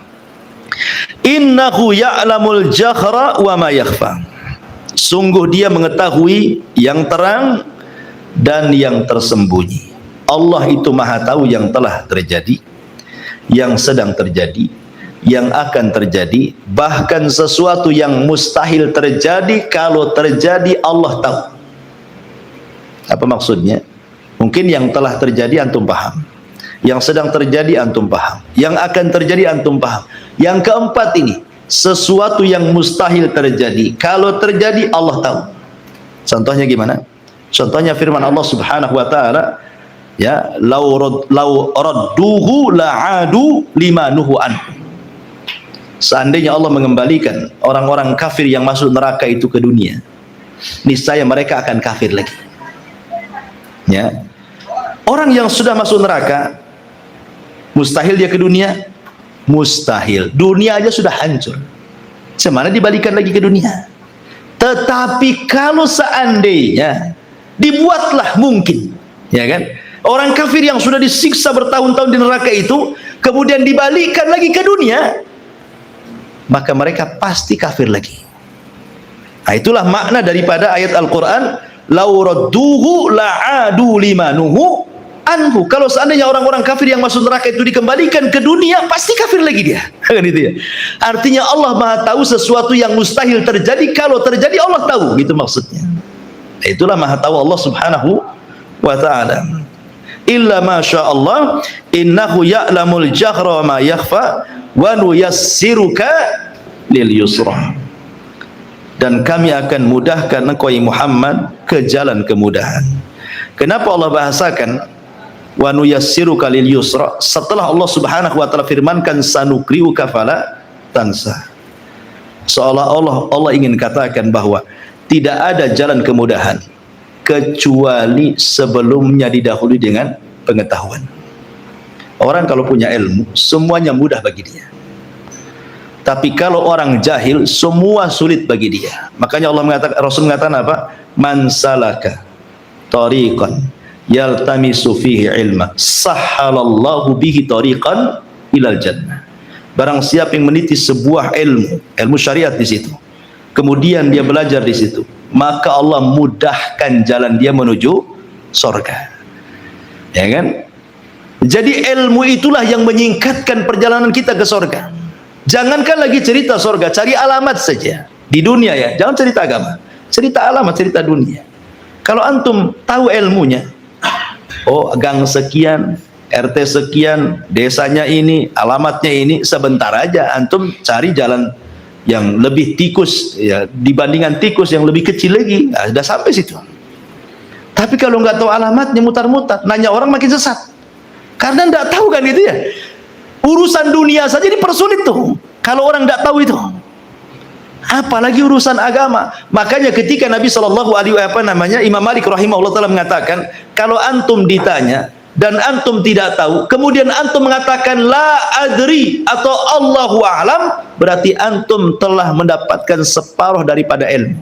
Innahu ya'lamul jahra wa ma yakhfa. Sungguh dia mengetahui yang terang dan yang tersembunyi. Allah itu maha tahu yang telah terjadi, yang sedang terjadi, yang akan terjadi, bahkan sesuatu yang mustahil terjadi, kalau terjadi Allah tahu. Apa maksudnya? Mungkin yang telah terjadi antum paham, yang sedang terjadi antum paham, yang akan terjadi antum paham. Yang keempat ini, sesuatu yang mustahil terjadi, kalau terjadi Allah tahu. Contohnya gimana? Contohnya firman Allah Subhanahu wa taala, ya, lau radduhu la'adu lima nuhu anhu. Seandainya Allah mengembalikan orang-orang kafir yang masuk neraka itu ke dunia, niscaya mereka akan kafir lagi. Ya. Orang yang sudah masuk neraka, mustahil dia ke dunia? Mustahil. Dunia aja sudah hancur. Semana dibalikan lagi ke dunia? Tetapi kalau seandainya dibuatlah mungkin, ya kan? Orang kafir yang sudah disiksa bertahun-tahun di neraka itu kemudian dibalikan lagi ke dunia, maka mereka pasti kafir lagi. Nah, itulah makna daripada ayat Al-Quran, lau radduhu la'adu limanuhu anhu. Kalau seandainya orang-orang kafir yang masuk neraka itu dikembalikan ke dunia, pasti kafir lagi dia. Kan itu ya. Artinya Allah maha tahu sesuatu yang mustahil terjadi, kalau terjadi Allah tahu, gitu maksudnya. Nah, itulah maha tahu Allah Subhanahu wa ta'ala. Illa masya Allah, innahu ya'lamul jahra wa ma yakhfa wa nuyassiruka lil yusra. Dan kami akan mudahkan engkau Muhammad ke jalan kemudahan. Kenapa Allah bahasakan wa nuyassiruka lil yusra setelah Allah Subhanahu wa taala firmankan sanukriuka fala tansa? Seolah-olah Allah ingin katakan bahwa tidak ada jalan kemudahan kecuali sebelumnya didahului dengan pengetahuan. Orang kalau punya ilmu, semuanya mudah bagi dia. Tapi kalau orang jahil, semua sulit bagi dia. Makanya Allah mengatakan, Rasul mengatakan apa? Man salaka tariqan yaltamisu fihi ilma sahhalallahu bihi tariqan ilal jannah. Barang siapa yang meniti sebuah ilmu syariat di situ, kemudian dia belajar di situ, maka Allah mudahkan jalan dia menuju surga. Ya kan? Jadi ilmu itulah yang menyingkatkan perjalanan kita ke surga. Jangankan lagi cerita surga, cari alamat saja di dunia ya. Jangan cerita agama, cerita alamat, cerita dunia. Kalau antum tahu ilmunya, oh gang sekian, RT sekian, desanya ini, alamatnya ini, sebentar aja antum cari jalan yang lebih tikus ya, dibandingkan tikus yang lebih kecil lagi, nah, sudah sampai situ. Tapi kalau nggak tahu alamatnya, mutar-mutar, nanya orang makin sesat, karena nggak tahu kan itu ya. Urusan dunia saja dipersulit tuh kalau orang nggak tahu itu, apalagi urusan agama. Makanya ketika Nabi Shallallahu Alaihi Wasallam, Imam Malik rahimahullah taala mengatakan, kalau antum ditanya dan antum tidak tahu, kemudian antum mengatakan la adri atau Allahu a'lam, berarti antum telah mendapatkan separuh daripada ilmu.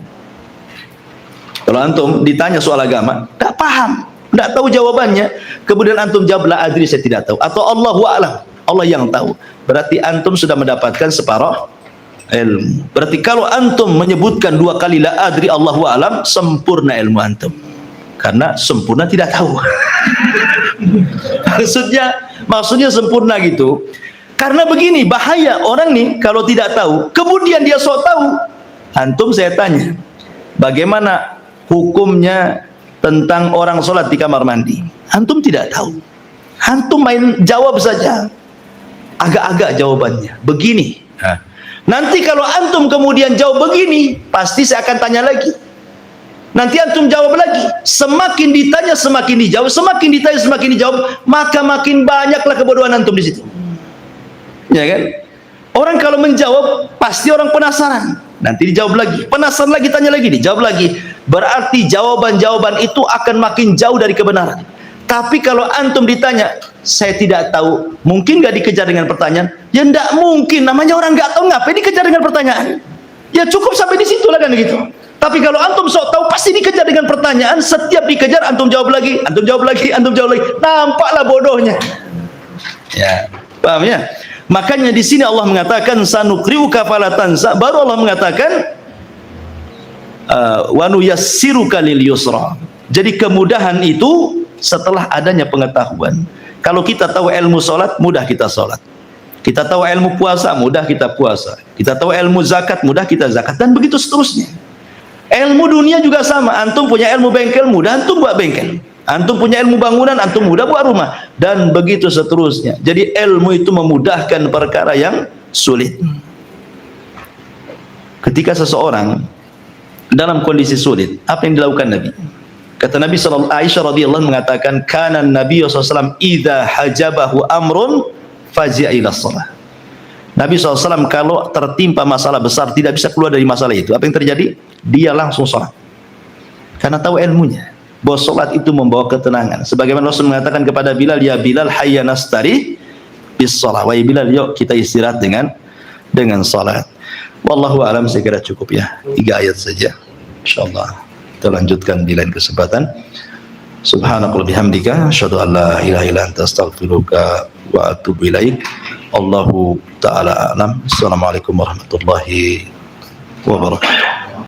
Kalau antum ditanya soal agama, tidak paham, tidak tahu jawabannya, kemudian antum jawab la adri, saya tidak tahu, atau Allahu a'lam, Allah yang tahu, berarti antum sudah mendapatkan separuh ilmu. Berarti kalau antum menyebutkan 2 kali la adri Allahu a'lam, sempurna ilmu antum, karena sempurna tidak tahu. Maksudnya sempurna gitu. Karena begini, bahaya orang nih kalau tidak tahu, kemudian dia sok tahu. Antum saya tanya, bagaimana hukumnya tentang orang sholat di kamar mandi? Antum tidak tahu. Antum main jawab saja. Agak-agak jawabannya. Begini. Nanti kalau antum kemudian jawab begini, pasti saya akan tanya lagi. Nanti antum jawab lagi. Semakin ditanya, semakin dijawab. Semakin ditanya, semakin dijawab. Maka makin banyaklah kebodohan antum di situ. Ya kan? Orang kalau menjawab, pasti orang penasaran. Nanti dijawab lagi. Penasaran lagi, tanya lagi, dijawab lagi. Berarti jawaban-jawaban itu akan makin jauh dari kebenaran. Tapi kalau antum ditanya, saya tidak tahu, mungkin gak dikejar dengan pertanyaan? Ya enggak mungkin, namanya orang gak tahu, ngapain dikejar dengan pertanyaan? Ya cukup sampai di situ lah kan gitu. Tapi kalau antum sok tahu, pasti dikejar dengan pertanyaan. Setiap dikejar, antum jawab lagi, antum jawab lagi, antum jawab lagi. Nampaklah bodohnya. Ya, paham ya? Makanya di sini Allah mengatakan sanukriuka fala tansa. Baru Allah mengatakan wa nuyassiruka lil yusra. Jadi kemudahan itu setelah adanya pengetahuan. Kalau kita tahu ilmu salat, mudah kita salat. Kita tahu ilmu puasa, mudah kita puasa. Kita tahu ilmu zakat, mudah kita zakat, dan begitu seterusnya. Ilmu dunia juga sama. Antum punya ilmu bengkel, mudah antum buat bengkel. Antum punya ilmu bangunan, antum mudah buat rumah, dan begitu seterusnya. Jadi ilmu itu memudahkan perkara yang sulit. Ketika seseorang dalam kondisi sulit, apa yang dilakukan Nabi? Kata Nabi Aisyah radhiyallahu mengatakan, kana Nabi SAW idza hajabahu amrun fazi'a ila shalah. Nabi SAW kalau tertimpa masalah besar, tidak bisa keluar dari masalah itu, apa yang terjadi? Dia langsung sholat. Karena tahu ilmunya bahwa sholat itu membawa ketenangan. Sebagaimana Rasul mengatakan kepada Bilal, ya Bilal hayya nastari bis shalah. Wahai Bilal, yuk kita istirahat dengan salat. Wallahu a'lam, saya kira cukup ya. 3 ayat saja. Insyaallah kita lanjutkan di lain kesempatan. Subhanakallahumma bihamdika asyhadu an la ilaha illa anta astaghfiruka wa atubu ilaik. Allahu taala a'lam. Assalamualaikum warahmatullahi wabarakatuh.